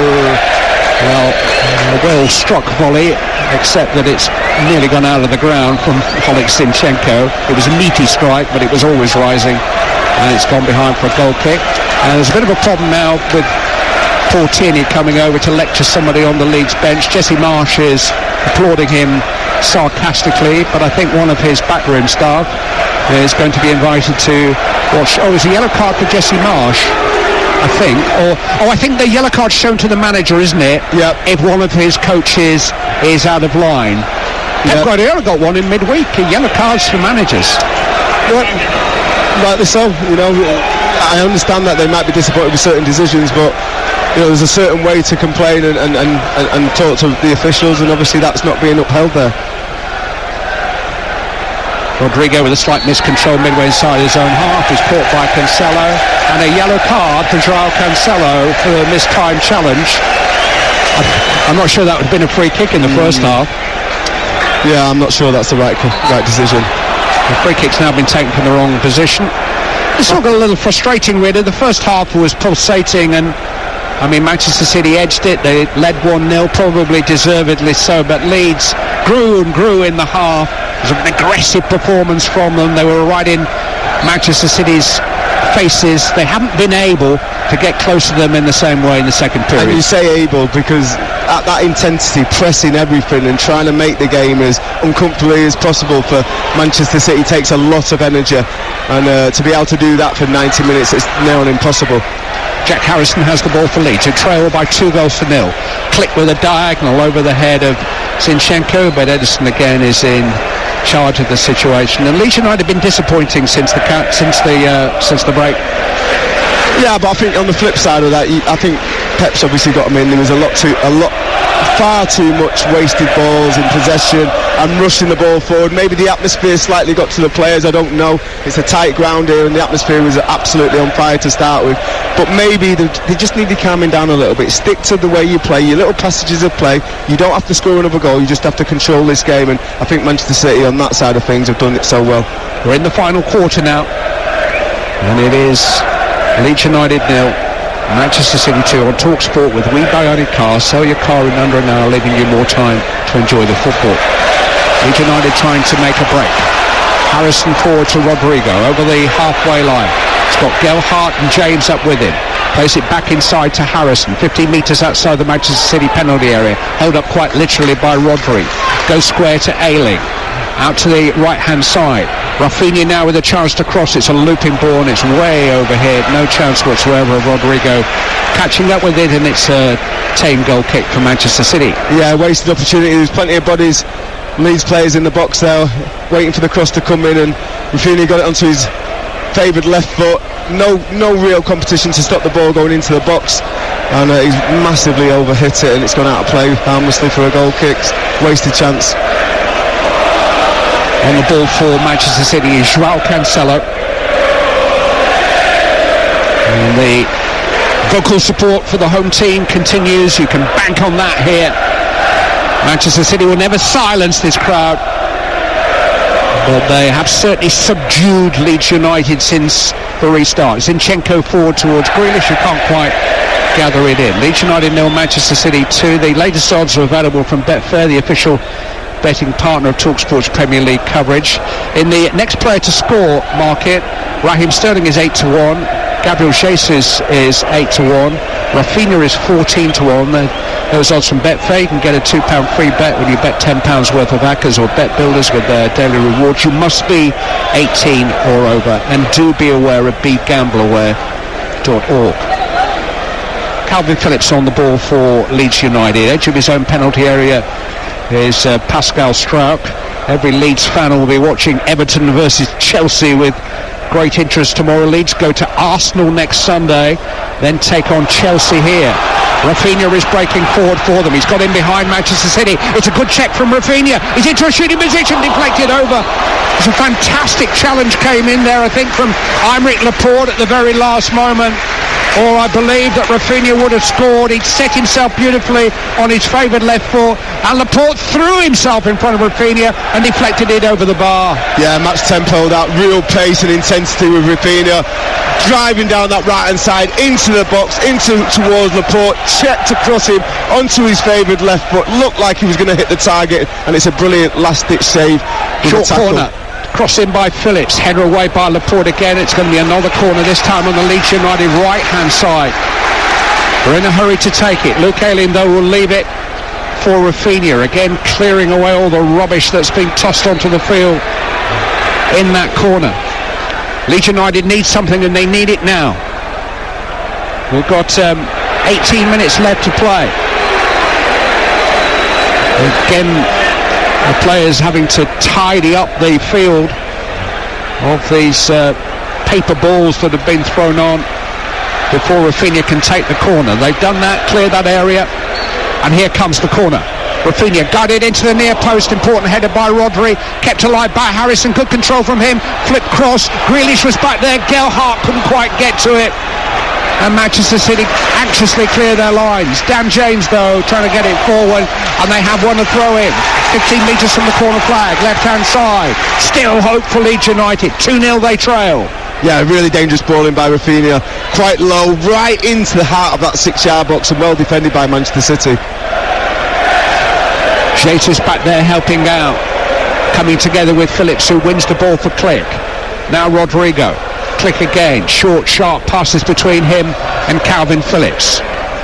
well-struck volley, except that it's nearly gone out of the ground from Oleg Zinchenko. It was a meaty strike, but it was always rising, and it's gone behind for a goal kick. And there's a bit of a problem now with Paul Tierney coming over to lecture somebody on the Leeds bench. Jesse Marsh is applauding him sarcastically, but I think one of his backroom staff is going to be invited to watch. Oh, it's a yellow card for Jesse Marsh, I think. I think the yellow card's shown to the manager, isn't it? Yep. If one of his coaches is out of line. Pep Guardiola got one in midweek. Yellow cards for managers. Well, rightly so. I understand that they might be disappointed with certain decisions, but there's a certain way to complain and talk to the officials, and obviously that's not being upheld there. Rodrigo with a slight miscontrol midway inside his own half is caught by Cancelo, and a yellow card for Joao Cancelo for a mistimed challenge. I'm not sure that would have been a free kick in the first half. Yeah, I'm not sure that's the right decision. The free kick's now been taken from the wrong position. It's all got a little frustrating, really. The first half was pulsating, and Manchester City edged it. They led 1-0, probably deservedly so, but Leeds grew and grew in the half. It was an aggressive performance from them. They were right in Manchester City's faces. They haven't been able to get close to them in the same way in the second period. And you say able because at that intensity, pressing everything and trying to make the game as uncomfortably as possible for Manchester City takes a lot of energy, and to be able to do that for 90 minutes is near on impossible. Jack Harrison has the ball for Leeds, who trail by 2-0. Click with a diagonal over the head of Zinchenko, but Edison again is in charge of the situation. And Leeds United have been disappointing since the break. Yeah, but I think on the flip side of that, I think Pep's obviously got them in. There was far too much wasted balls in possession and rushing the ball forward. Maybe the atmosphere slightly got to the players, I don't know. It's a tight ground here and the atmosphere was absolutely on fire to start with. But maybe they just need to calming down a little bit. Stick to the way you play, your little passages of play. You don't have to score another goal, you just have to control this game, and I think Manchester City on that side of things have done it so well. We're in the final quarter now, and it is Leeds United 0, Manchester City 2 on TalkSport with We Bionic Cars. Sell your car in under an hour, leaving you more time to enjoy the football. Leeds United trying to make a break. Harrison forward to Rodrigo over the halfway line. It's got Gelhardt and James up with him. Plays it back inside to Harrison, 15 metres outside the Manchester City penalty area. Held up quite literally by Rodri. Goes square to Ayling. Out to the right-hand side. Rafinha now with a chance to cross. It's a looping ball and it's way overhead. No chance whatsoever of Rodrigo catching up with it, and it's a tame goal kick for Manchester City. Yeah, wasted opportunity. There's plenty of bodies, Leeds players in the box there, waiting for the cross to come in, and Rafinha got it onto his favoured left foot. No real competition to stop the ball going into the box, and he's massively overhit it, and it's gone out of play harmlessly for a goal kick. Wasted chance. On the ball for Manchester City is Joao Cancelo. And the vocal support for the home team continues. You can bank on that here. Manchester City will never silence this crowd, but they have certainly subdued Leeds United since the restart. Zinchenko forward towards Grealish, who can't quite gather it in. Leeds United 0, Manchester City 2. The latest odds are available from Betfair, the official betting partner of TalkSport's Premier League coverage. In the next player to score market, Raheem Sterling is 8-1, Gabriel Jesus is 8-1, Rafinha is 14-1. Those odds from Betfair. You can get a £2 free bet when you bet £10 worth of Accas or Bet Builders with their daily rewards. You must be 18 or over, and do be aware of begambleaware.org. Calvin Phillips on the ball for Leeds United. Edge of his own penalty area is Pascal Struijk. Every Leeds fan will be watching Everton versus Chelsea with great interest tomorrow. Leeds go to Arsenal next Sunday, then take on Chelsea here. Rafinha is breaking forward for them. He's got in behind Manchester City. It's a good check from Rafinha. He's into a shooting position, deflected over. It's a fantastic challenge came in there, I think, from Aymeric Laporte at the very last moment. or I believe that Rafinha would have scored. He'd set himself beautifully on his favoured left foot, and Laporte threw himself in front of Rafinha and deflected it over the bar. Yeah, match tempo, that real pace and intensity with Rafinha driving down that right hand side into the box, towards Laporte, checked across him onto his favoured left foot, looked like he was going to hit the target, and it's a brilliant last ditch save. Short corner, cross in by Phillips, header away by Laporte again. It's going to be another corner, this time on the Leeds United right hand side. We're in a hurry to take it. Luke Ayling though will leave it for Rafinha, again clearing away all the rubbish that's been tossed onto the field in that corner. Leeds United need something, and they need it now. We've got 18 minutes left to play. Again, the players having to tidy up the field of these paper balls that have been thrown on before Rafinha can take the corner. They've done that, cleared that area, and here comes the corner. Rafinha guided into the near post, important header by Rodri, kept alive by Harrison, good control from him, flip cross, Grealish was back there, Gelhardt couldn't quite get to it, and Manchester City anxiously clear their lines. Dan James though trying to get it forward, and they have one to throw in, 15 metres from the corner flag, left hand side, still hope for Leeds United, 2-0 they trail. Yeah, really dangerous balling by Rafinha, quite low, right into the heart of that 6-yard box, and well defended by Manchester City. Jesus back there helping out, coming together with Phillips, who wins the ball for Click. Now Rodrigo, Click again, short sharp passes between him and Calvin Phillips.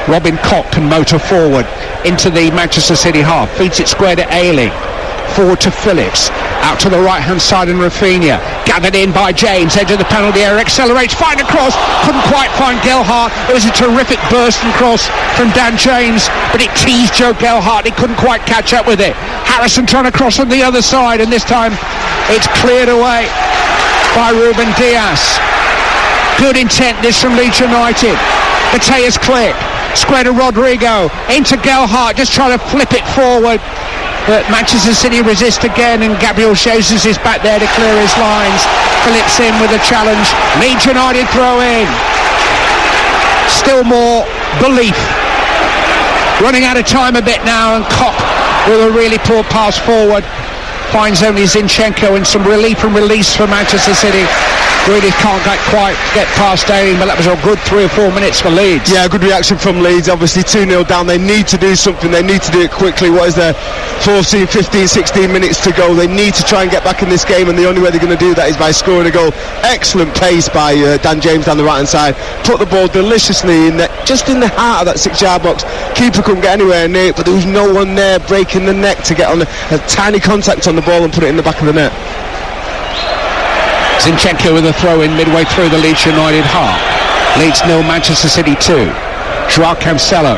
Robin Koch can motor forward into the Manchester City half, feeds it square to Ayling, forward to Phillips, out to the right hand side, and Rafinha gathered in by James, edge of the penalty area, accelerates, find a cross, couldn't quite find Gelhardt. It was a terrific burst and cross from Dan James, but it teased Joe Gelhardt, he couldn't quite catch up with it. Harrison trying to cross on the other side, and this time it's cleared away by Ruben Dias. Good intent this from Leeds United. Mateus Click, square to Rodrigo, into Gelhardt, just trying to flip it forward, but Manchester City resist again, and Gabriel Jesus is back there to clear his lines. Phillips in with a challenge. Leeds United throw in. Still more belief. Running out of time a bit now, and Koch with a really poor pass forward finds only Zinchenko, and some relief and release for Manchester City. Really can't quite get past Ayling, but that was a good 3 or 4 minutes for Leeds. Yeah, good reaction from Leeds. Obviously 2-0 down, they need to do something, they need to do it quickly. What is there, 14, 15, 16 minutes to go? They need to try and get back in this game, and the only way they're going to do that is by scoring a goal. Excellent pace by Dan James down the right hand side, put the ball deliciously in there, just in the heart of that 6-yard box. Keeper couldn't get anywhere near it, but there was no one there breaking the neck to get on a tiny contact on the ball and put it in the back of the net. Zinchenko with a throw in midway through the Leeds United half. Leeds 0, Manchester City 2. Joao Cancelo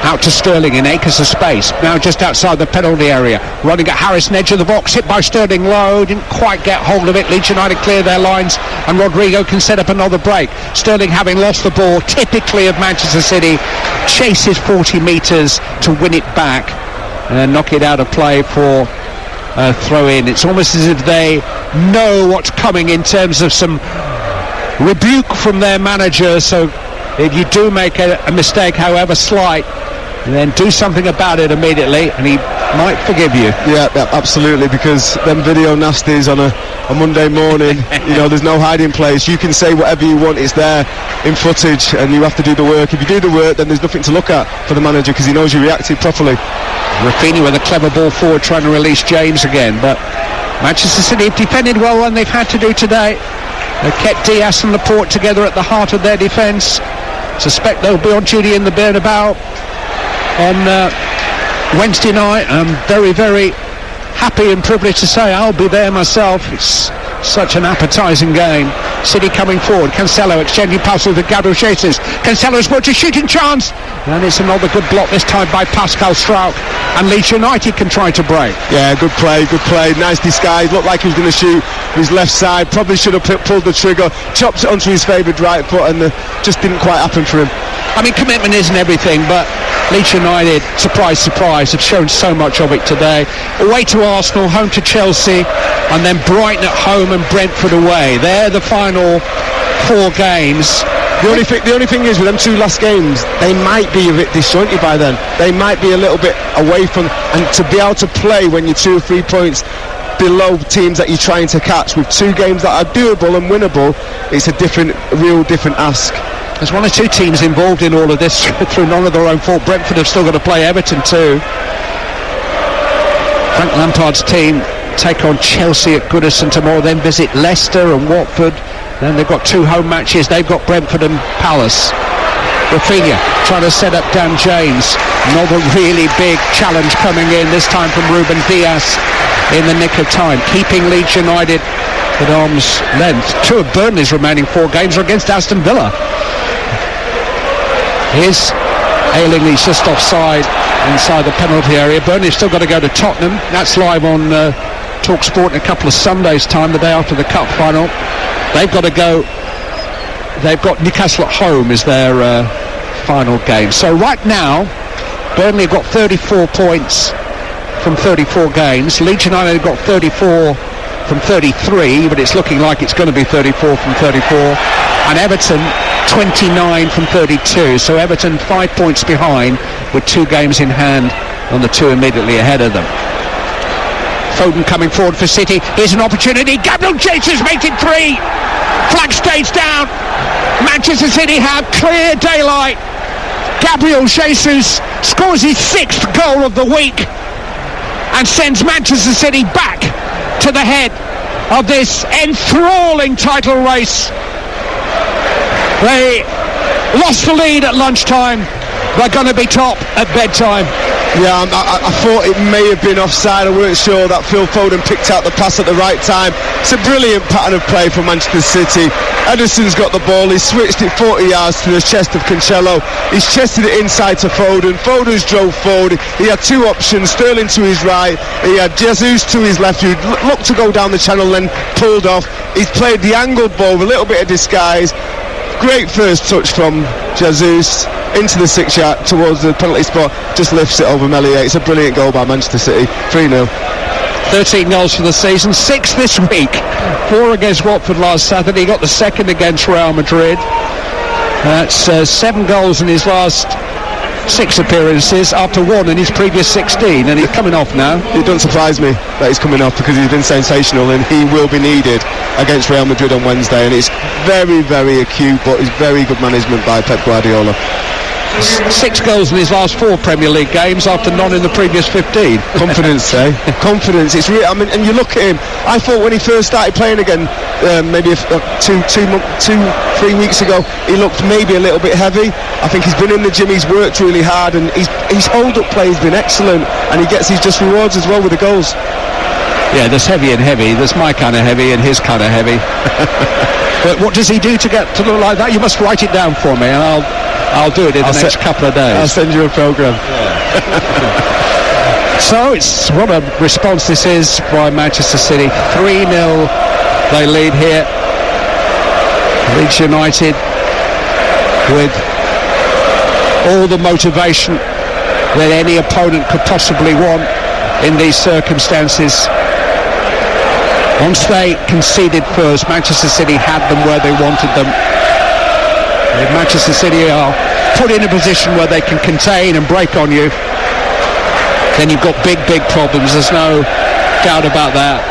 out to Sterling in acres of space, now just outside the penalty area, running at Harrison, edge of the box, hit by Sterling low, didn't quite get hold of it. Leeds United clear their lines, and Rodrigo can set up another break. Sterling, having lost the ball, typically of Manchester City, chases 40 metres to win it back and knock it out of play for throw in. It's almost as if they know what's coming in terms of some rebuke from their manager, so if you do make a mistake, however slight, then do something about it immediately, and he might forgive you. Yeah, absolutely, because them video nasties on a Monday morning, you know, there's no hiding place. You can say whatever you want, it's there in footage, and you have to do the work. If you do the work, then there's nothing to look at for the manager, because he knows you reacted properly. Rafinha with a clever ball forward, trying to release James again, but Manchester City have defended well when they've had to do today. They've kept Dias and Laporte together at the heart of their defence. Suspect they'll be on duty in the Bernabeu on Wednesday night. I'm very, very happy and privileged to say I'll be there myself. It's such an appetising game. City coming forward, Cancelo exchanging passes with Gabriel Jesus. Cancelo's got a shooting chance, and it's another good block, this time by Pascal Struijk, and Leeds United can try to break. Yeah, good play, nice disguise, looked like he was going to shoot his left side, probably should have pulled the trigger, chopped it onto his favoured right foot, and just didn't quite happen for him. I mean, commitment isn't everything, but Leeds United, surprise, surprise, have shown so much of it today. Away to Arsenal, home to Chelsea, and then Brighton at home and Brentford away. They're the final 4 games, The only thing is with them two last games, they might be a bit disjointed by then. They might be a little bit away from, and to be able to play when you're 2 or 3 points below teams that you're trying to catch with 2 games that are doable and winnable, it's a real different ask. There's 1 or 2 teams involved in all of this through none of their own fault. Brentford have still got to play Everton too. Frank Lampard's team take on Chelsea at Goodison tomorrow, then visit Leicester and Watford. Then they've got 2 home matches. They've got Brentford and Palace. Rafinha trying to set up Dan James. Another really big challenge coming in, this time from Ruben Dias in the nick of time, keeping Leeds United at arm's length. 2 of Burnley's remaining 4 games are against Aston Villa. Here's Ayling's just offside inside the penalty area. Burnley's still got to go to Tottenham. That's live on Talk Sport in a couple of Sundays' time, the day after the cup final. They've got to go. They've got Newcastle at home is their final game. So right now, Burnley have got 34 points from 34 games. Leeds United have got 34 from 33, but it's looking like it's going to be 34 from 34. And Everton 29 from 32. So Everton 5 points behind with 2 games in hand on the 2 immediately ahead of them. Foden coming forward for City. Here's an opportunity. Gabriel Jesus makes it 3. Flag stays down. Manchester City have clear daylight. Gabriel Jesus scores his 6th goal of the week and sends Manchester City back to the head of this enthralling title race. They lost the lead at lunchtime. They're going to be top at bedtime. Yeah, I thought it may have been offside. I weren't sure that Phil Foden picked out the pass at the right time. It's a brilliant pattern of play for Manchester City. Ederson's got the ball. He's switched it 40 yards to the chest of Cancelo. He's chested it inside to Foden. Foden's drove forward. He had 2 options. Sterling to his right. He had Jesus to his left, who looked to go down the channel, then pulled off. He's played the angled ball with a little bit of disguise. Great first touch from Jesus into the 6 yard towards the penalty spot, just lifts it over Melier. It's a brilliant goal by Manchester City. 3-0. 13 goals for the season, 6 this week. 4 against Watford last Saturday. He got the 2nd against Real Madrid. That's 7 goals in his last 6 appearances after 1 in his previous 16, and he's coming off now. It doesn't surprise me that he's coming off, because he's been sensational and he will be needed against Real Madrid on Wednesday, and it's very, very acute, but it's very good management by Pep Guardiola. 6 goals in his last 4 Premier League games after none in the previous 15. Confidence, eh? Confidence. It's real. I mean, and you look at him. I thought when he first started playing again, maybe 2-3 weeks ago, he looked maybe a little bit heavy. I think he's been in the gym. He's worked really hard, and his hold-up play has been excellent, and he gets his just rewards as well with the goals. Yeah, there's heavy and heavy. There's my kind of heavy and his kind of heavy. But what does he do to get to look like that? You must write it down for me, and I'll do it in the next couple of days. I'll send you a programme. Yeah. So it's what a response this is by Manchester City. 3-0 they lead here. Leeds United with all the motivation that any opponent could possibly want in these circumstances. Once they conceded first, Manchester City had them where they wanted them. If Manchester City are put in a position where they can contain and break on you, then you've got big problems. There's no doubt about that.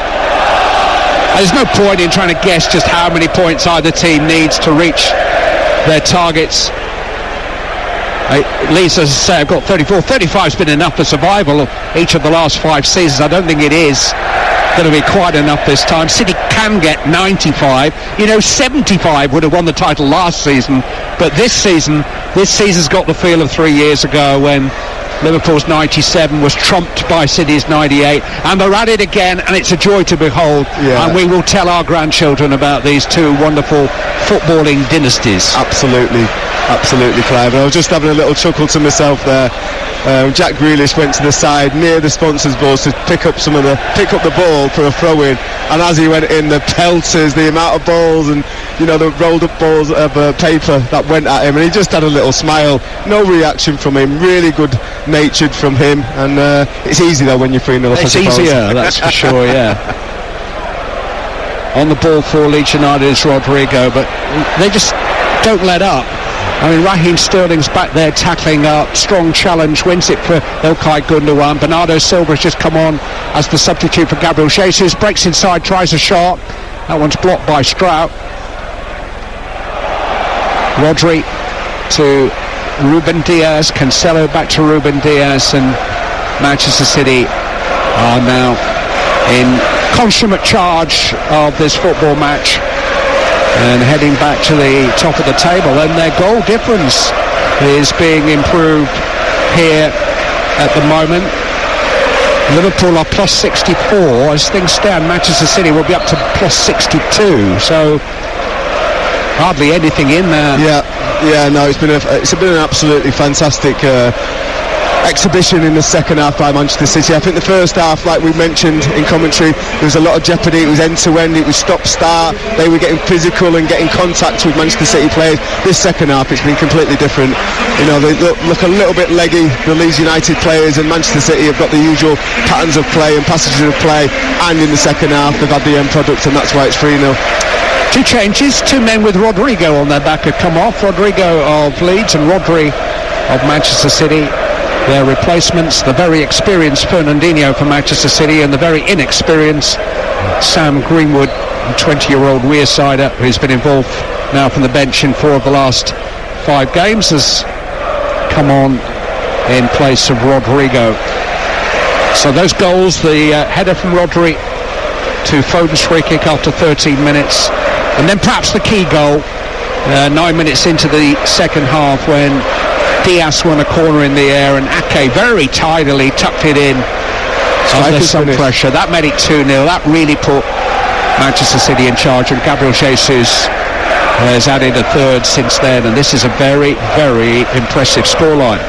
There's no point in trying to guess just how many points either team needs to reach their targets. Leeds, as I say, have got 34. 35's been enough for survival each of the last 5 seasons. I don't think it is going to be quite enough this time. City can get 95. 75 would have won the title last season, but this season's got the feel of 3 years ago when Liverpool's 97 was trumped by City's 98, and they're at it again, and it's a joy to behold. Yeah. And we will tell our grandchildren about these 2 wonderful footballing dynasties. Absolutely, Clive. I was just having a little chuckle to myself there. Jack Grealish went to the side near the sponsors' balls to pick up the ball for a throw-in, and as he went in, the pelters, the amount of balls and the rolled up balls of paper that went at him, and he just had a little smile. No reaction from him. Really good natured from him, and it's easy though when you're 3-0 up. It's easier, that's for sure. Yeah. On the ball for Leeds United is Rodrigo, but they just don't let up. I mean, Raheem Sterling's back there tackling up, strong challenge, wins it for Ilkay Gundogan. Bernardo Silva's just come on as the substitute for Gabriel Jesus, breaks inside, tries a shot. That one's blocked by Strout. Rodri to Ruben Diaz, Cancelo back to Ruben Diaz, and Manchester City are now in consummate charge of this football match and heading back to the top of the table, and their goal difference is being improved here at the moment. Liverpool are plus 64. As things stand, Manchester City will be up to plus 62, so hardly anything in there. No, it's been an absolutely fantastic exhibition in the second half by Manchester City. I think the first half, like we mentioned in commentary, there was a lot of jeopardy. It was end-to-end, it was stop-start. They were getting physical and getting contact with Manchester City players. This second half, it's been completely different. You know, they look a little bit leggy, the Leeds United players, and Manchester City have got the usual patterns of play and passages of play, and in the second half they've had the end product, and that's why it's 3-0. Two changes, two men with Rodrigo on their back have come off. Rodrigo of Leeds and Rodri of Manchester City. Their replacements, the very experienced Fernandinho for Manchester City and the very inexperienced Sam Greenwood, 20-year-old Weirsider, who's been involved now from the bench in 4 of the last 5 games, has come on in place of Rodrigo. So those goals, the header from Rodri to Foden's free kick after 13 minutes, and then perhaps the key goal 9 minutes into the second half when Diaz won a corner in the air and Ake very tidily tucked it in under some pressure. That made it 2-0. That really put Manchester City in charge, and Gabriel Jesus has added a third since then, and this is a very, very impressive scoreline.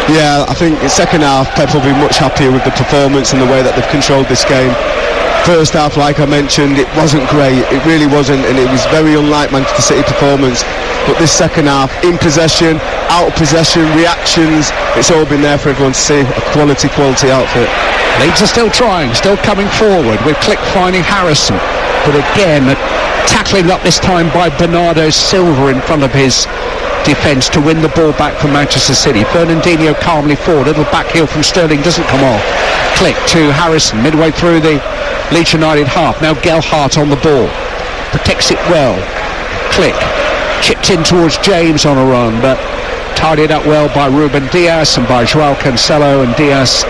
Yeah, I think in second half Pep will be much happier with the performance and the way that they've controlled this game. First half, like I mentioned, it wasn't great. It really wasn't, and it was very unlike Manchester City performance. But this second half, in possession, out of possession, reactions, it's all been there for everyone to see. A quality outfit. Leeds are still trying, still coming forward with Click finding Harrison, but again tackling up this time by Bernardo Silva in front of his defence to win the ball back from Manchester City. Fernandinho calmly forward, little back heel from Sterling doesn't come off. Click to Harrison midway through the Leeds United half. Now Gelhardt on the ball, protects it well. Click chipped in towards James on a run, but tidied up well by Ruben Diaz and by Joao Cancelo, and Diaz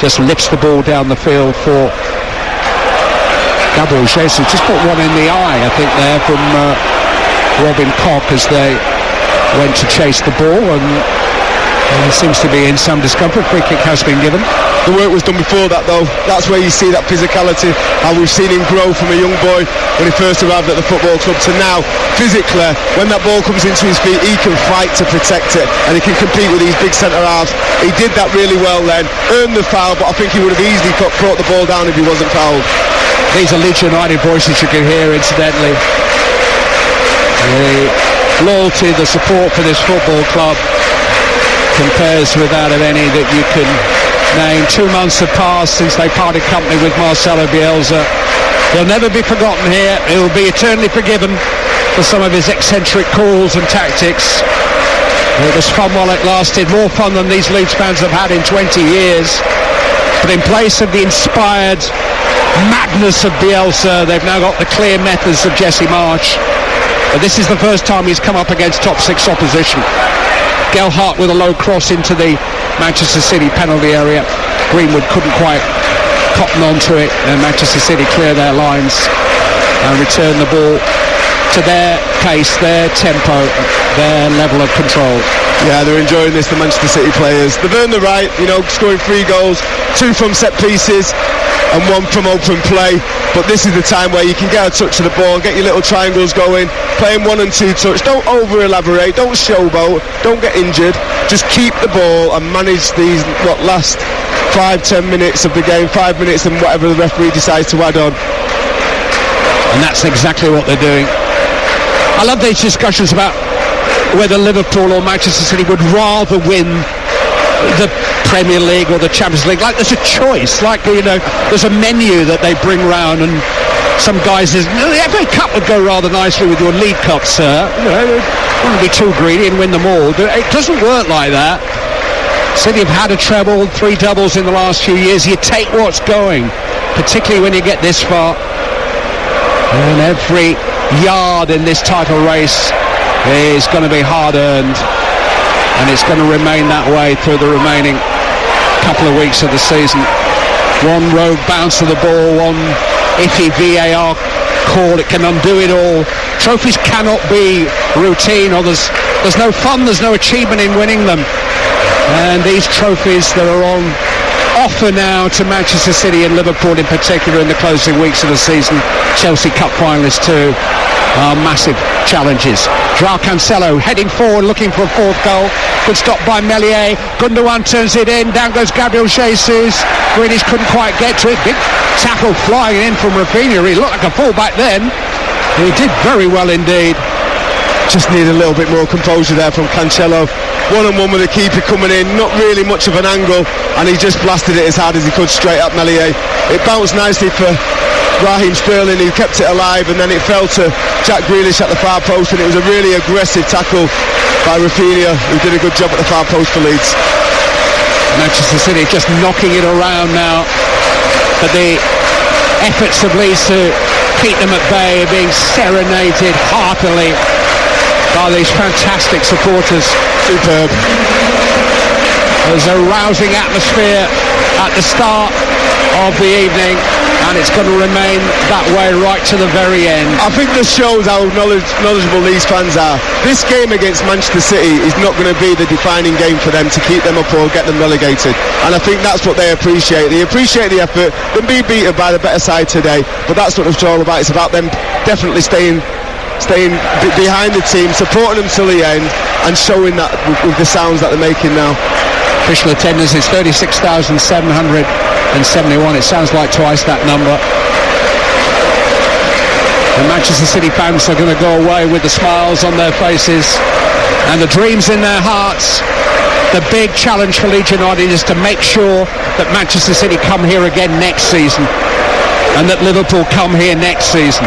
just lifts the ball down the field for Gabriel Jesus. Just put one in the eye, I think, there from Robin Koch as they went to chase the ball, and seems to be in some discomfort. Free kick has been given. The work was done before that, though. That's where you see that physicality, how we've seen him grow from a young boy when he first arrived at the football club to now, physically, when that ball comes into his feet, he can fight to protect it, and he can compete with these big centre-halves. He did that really well then, earned the foul, but I think he would have easily brought the ball down if he wasn't fouled. These are Leeds United voices you can hear, incidentally. The loyalty, the support for this football club compares without any that you can name. 2 months have passed since they parted company with Marcelo Bielsa. He'll never be forgotten here. He'll be eternally forgiven for some of his eccentric calls and tactics. It was fun while it lasted, more fun than these Leeds fans have had in 20 years. But in place of the inspired madness of Bielsa, they've now got the clear methods of Jesse Marsch. But this is the first time he's come up against top 6 opposition. Gelhardt with a low cross into the Manchester City penalty area. Greenwood couldn't quite cotton onto it, and Manchester City clear their lines and return the ball to their pace, their tempo, their level of control. Yeah, they're enjoying this, the Manchester City players. They've earned the right, scoring 3 goals, 2 from set pieces and 1 from open play. But this is the time where you can get a touch of the ball, get your little triangles going, playing 1 and 2 touch. Don't over-elaborate, don't showboat, don't get injured. Just keep the ball and manage these last 5-10 minutes of the game, 5 minutes and whatever the referee decides to add on. And that's exactly what they're doing. I love these discussions about whether Liverpool or Manchester City would rather win the Premier League or the Champions League. Like there's a choice, like there's a menu that they bring round, and some guys says, no, the FA Cup would go rather nicely with your League Cup, sir. You know, wouldn't be too greedy and win them all. But it doesn't work like that. City have had a treble, 3 doubles in the last few years. You take what's going, particularly when you get this far. And every yard in this title race is going to be hard-earned. And it's going to remain that way through the remaining couple of weeks of the season. One rogue bounce of the ball, one iffy VAR call, it can undo it all. Trophies cannot be routine, or there's no fun, there's no achievement in winning them. And these trophies that are on offer now to Manchester City and Liverpool in particular in the closing weeks of the season, Chelsea Cup finalists too, are massive challenges. Joao Cancelo heading forward looking for a 4th goal. Good stop by Meslier. Gundogan turns it in. Down goes Gabriel Jesus. Grealish couldn't quite get to it. Big tackle flying in from Rafinha. He looked like a fullback then. He did very well indeed. Just need a little bit more composure there from Cancelo. 1-on-1 with the keeper coming in, not really much of an angle, and he just blasted it as hard as he could straight at Meslier. It bounced nicely for Raheem Sterling, who kept it alive, and then it fell to Jack Grealish at the far post, and it was a really aggressive tackle by Rafinha, who did a good job at the far post for Leeds. Manchester City just knocking it around now, but the efforts of Leeds to keep them at bay are being serenaded heartily by these fantastic supporters. Superb. There's a rousing atmosphere at the start of the evening, and it's going to remain that way right to the very end. I think this shows how knowledgeable these fans are. This game against Manchester City is not going to be the defining game for them to keep them up or get them relegated, and I think that's what they appreciate. They appreciate the effort, them being beaten by the better side today, but that's what it's all about. It's about them definitely staying behind the team, supporting them till the end, and showing that with the sounds that they're making now. Official attendance is 36,771. It sounds like twice that number. The Manchester City fans are going to go away with the smiles on their faces and the dreams in their hearts. The big challenge for Leeds United is to make sure that Manchester City come here again next season, and that Liverpool come here next season.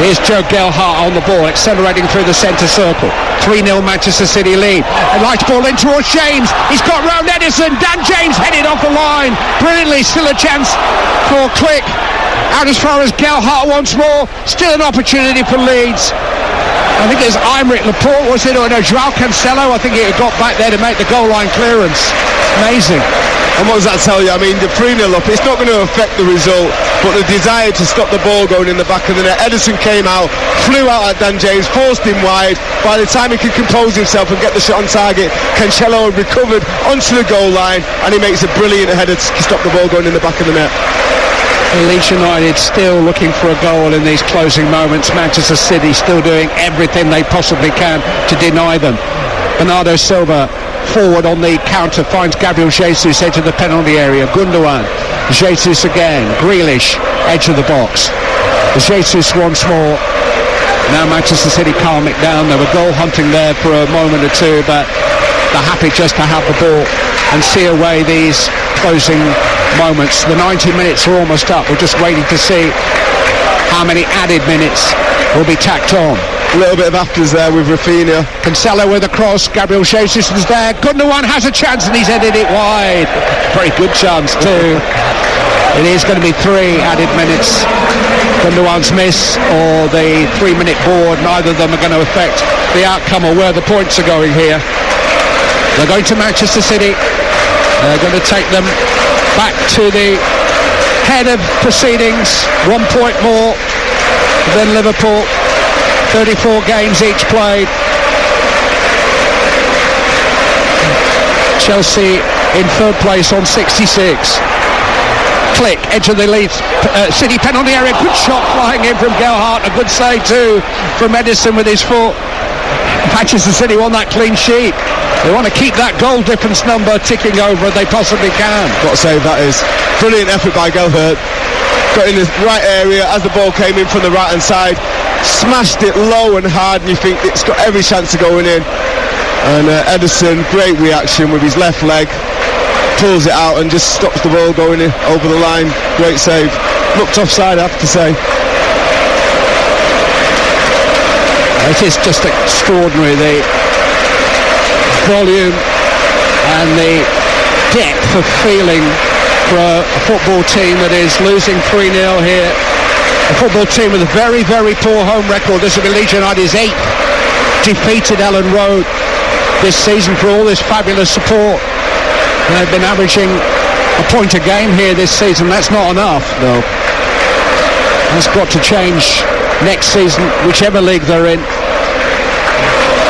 Here's Joe Gelhardt on the ball, accelerating through the centre circle. 3-0 Manchester City lead. A light ball in towards James. He's got round Edison. Dan James headed off the line. Brilliantly, still a chance for Click. Out as far as Gelhardt once more. Still an opportunity for Leeds. I think it's Aymeric Laporte, was it? Or no, Joao Cancelo. I think he got back there to make the goal line clearance. Amazing. And what does that tell you? I mean, the 3-0 up, it's not going to affect the result, but the desire to stop the ball going in the back of the net. Edison came out, flew out at Dan James, forced him wide. By the time he could compose himself and get the shot on target, Cancelo had recovered onto the goal line, and he makes a brilliant header to stop the ball going in the back of the net. Leeds United still looking for a goal in these closing moments. Manchester City still doing everything they possibly can to deny them. Bernardo Silva forward on the counter, finds Gabriel Jesus edge of the penalty area. Gundogan, Jesus again, Grealish edge of the box. Jesus once more. Now Manchester City calm it down. They were goal hunting there for a moment or two, but they're happy just to have the ball and see away these closing moments. The 90 minutes are almost up. We're just waiting to see how many added minutes will be tacked on. A little bit of afters there with Rafinha. Cancelo with a cross. Gabriel Jesus is there. Gundogan has a chance and he's headed it wide. Very good chance too. It is going to be 3 added minutes. Gundogan's miss or the 3-minute board, neither of them are going to affect the outcome or where the points are going here. They're going to Manchester City. They're going to take them back to the head of proceedings. 1 point more than Liverpool. 34 games each played. Chelsea in 3rd place on 66. Click, edge of the Leeds City penalty area. Good shot flying in from Gelhardt. A good save too from Edison with his foot. Manchester City want that clean sheet. They want to keep that goal difference number ticking over if they possibly can. What a save that is. Brilliant effort by Gelhardt. Got in the right area as the ball came in from the right hand side. Smashed it low and hard, and you think it's got every chance of going in. And Edison, great reaction with his left leg, pulls it out and just stops the ball going in over the line. Great save. looked offside, I have to say. It is just extraordinary, the volume and the depth of feeling for a football team that is losing 3-0 here. A football team with a very, very poor home record. This will be Leeds United's 8th defeat at Ellen Road this season. For all this fabulous support, they've been averaging a point a game here this season. That's not enough. No. That's got to change next season, whichever league they're in.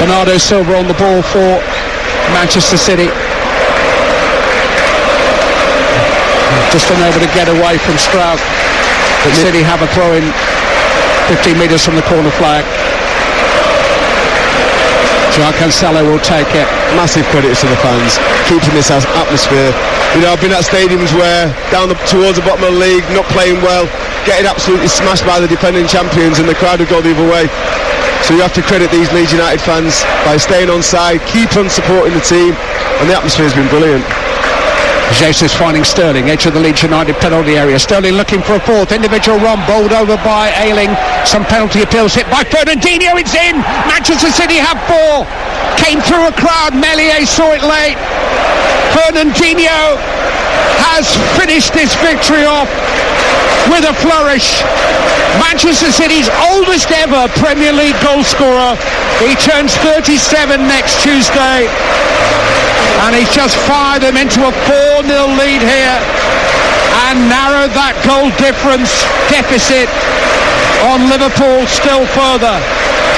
Bernardo Silva on the ball for Manchester City. Just unable to get away from Stroud. But City have a throw in 15 metres from the corner flag. Joao Cancelo will take it. Massive credit to the fans, keeping this atmosphere. You know, I've been at stadiums where towards the bottom of the league, not playing well, getting absolutely smashed by the defending champions, and the crowd would go the other way. So you have to credit these Leeds United fans by staying on side, keep on supporting the team, and the atmosphere has been brilliant. Jesus finding Sterling, edge of the Leeds United penalty area. Sterling looking for a fourth individual run, bowled over by Ayling. Some penalty appeals hit by Fernandinho. It's in. Manchester City have 4. Came through a crowd. Meslier saw it late. Fernandinho has finished this victory off with a flourish. Manchester City's oldest ever Premier League goal scorer. He turns 37 next Tuesday. And he's just fired them into a 4-0 lead here and narrowed that goal deficit on Liverpool still further.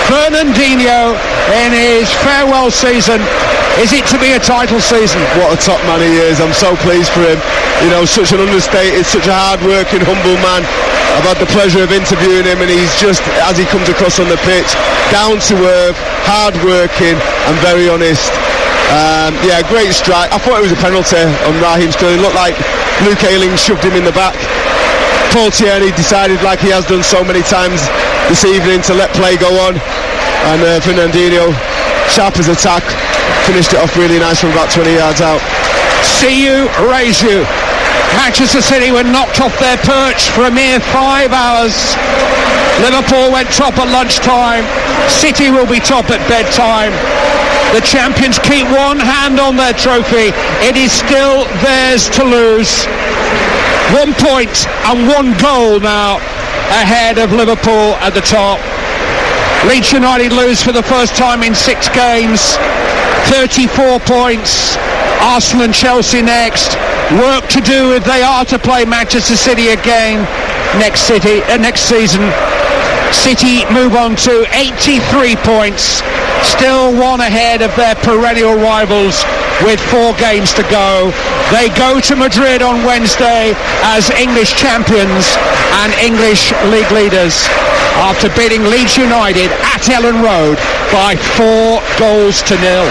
Fernandinho in his farewell season. Is it to be a title season? What a top man he is. I'm so pleased for him. You know, such an understated, such a hard-working, humble man. I've had the pleasure of interviewing him, and he's just, as he comes across on the pitch, down to earth, hard-working and very honest. Yeah, great strike. I thought it was a penalty on Raheem Sterling. Looked like Luke Ayling shoved him in the back. Paul Tierney decided, like he has done so many times this evening, to let play go on. And Fernandinho, sharp as attack, finished it off really nice from about 20 yards out. See you, raise you. Manchester City were knocked off their perch for a mere 5 hours. Liverpool went top at lunchtime. City will be top at bedtime. The champions keep one hand on their trophy. It is still theirs to lose. 1 point and 1 goal now ahead of Liverpool at the top. Leeds United lose for the first time in 6 games. 34 points. Arsenal and Chelsea next. Work to do if they are to play Manchester City again next season. City move on to 83 points, still 1 ahead of their perennial rivals with 4 games to go. They go to Madrid on Wednesday as English champions and English league leaders after beating Leeds United at Ellen Road by 4 goals to 0.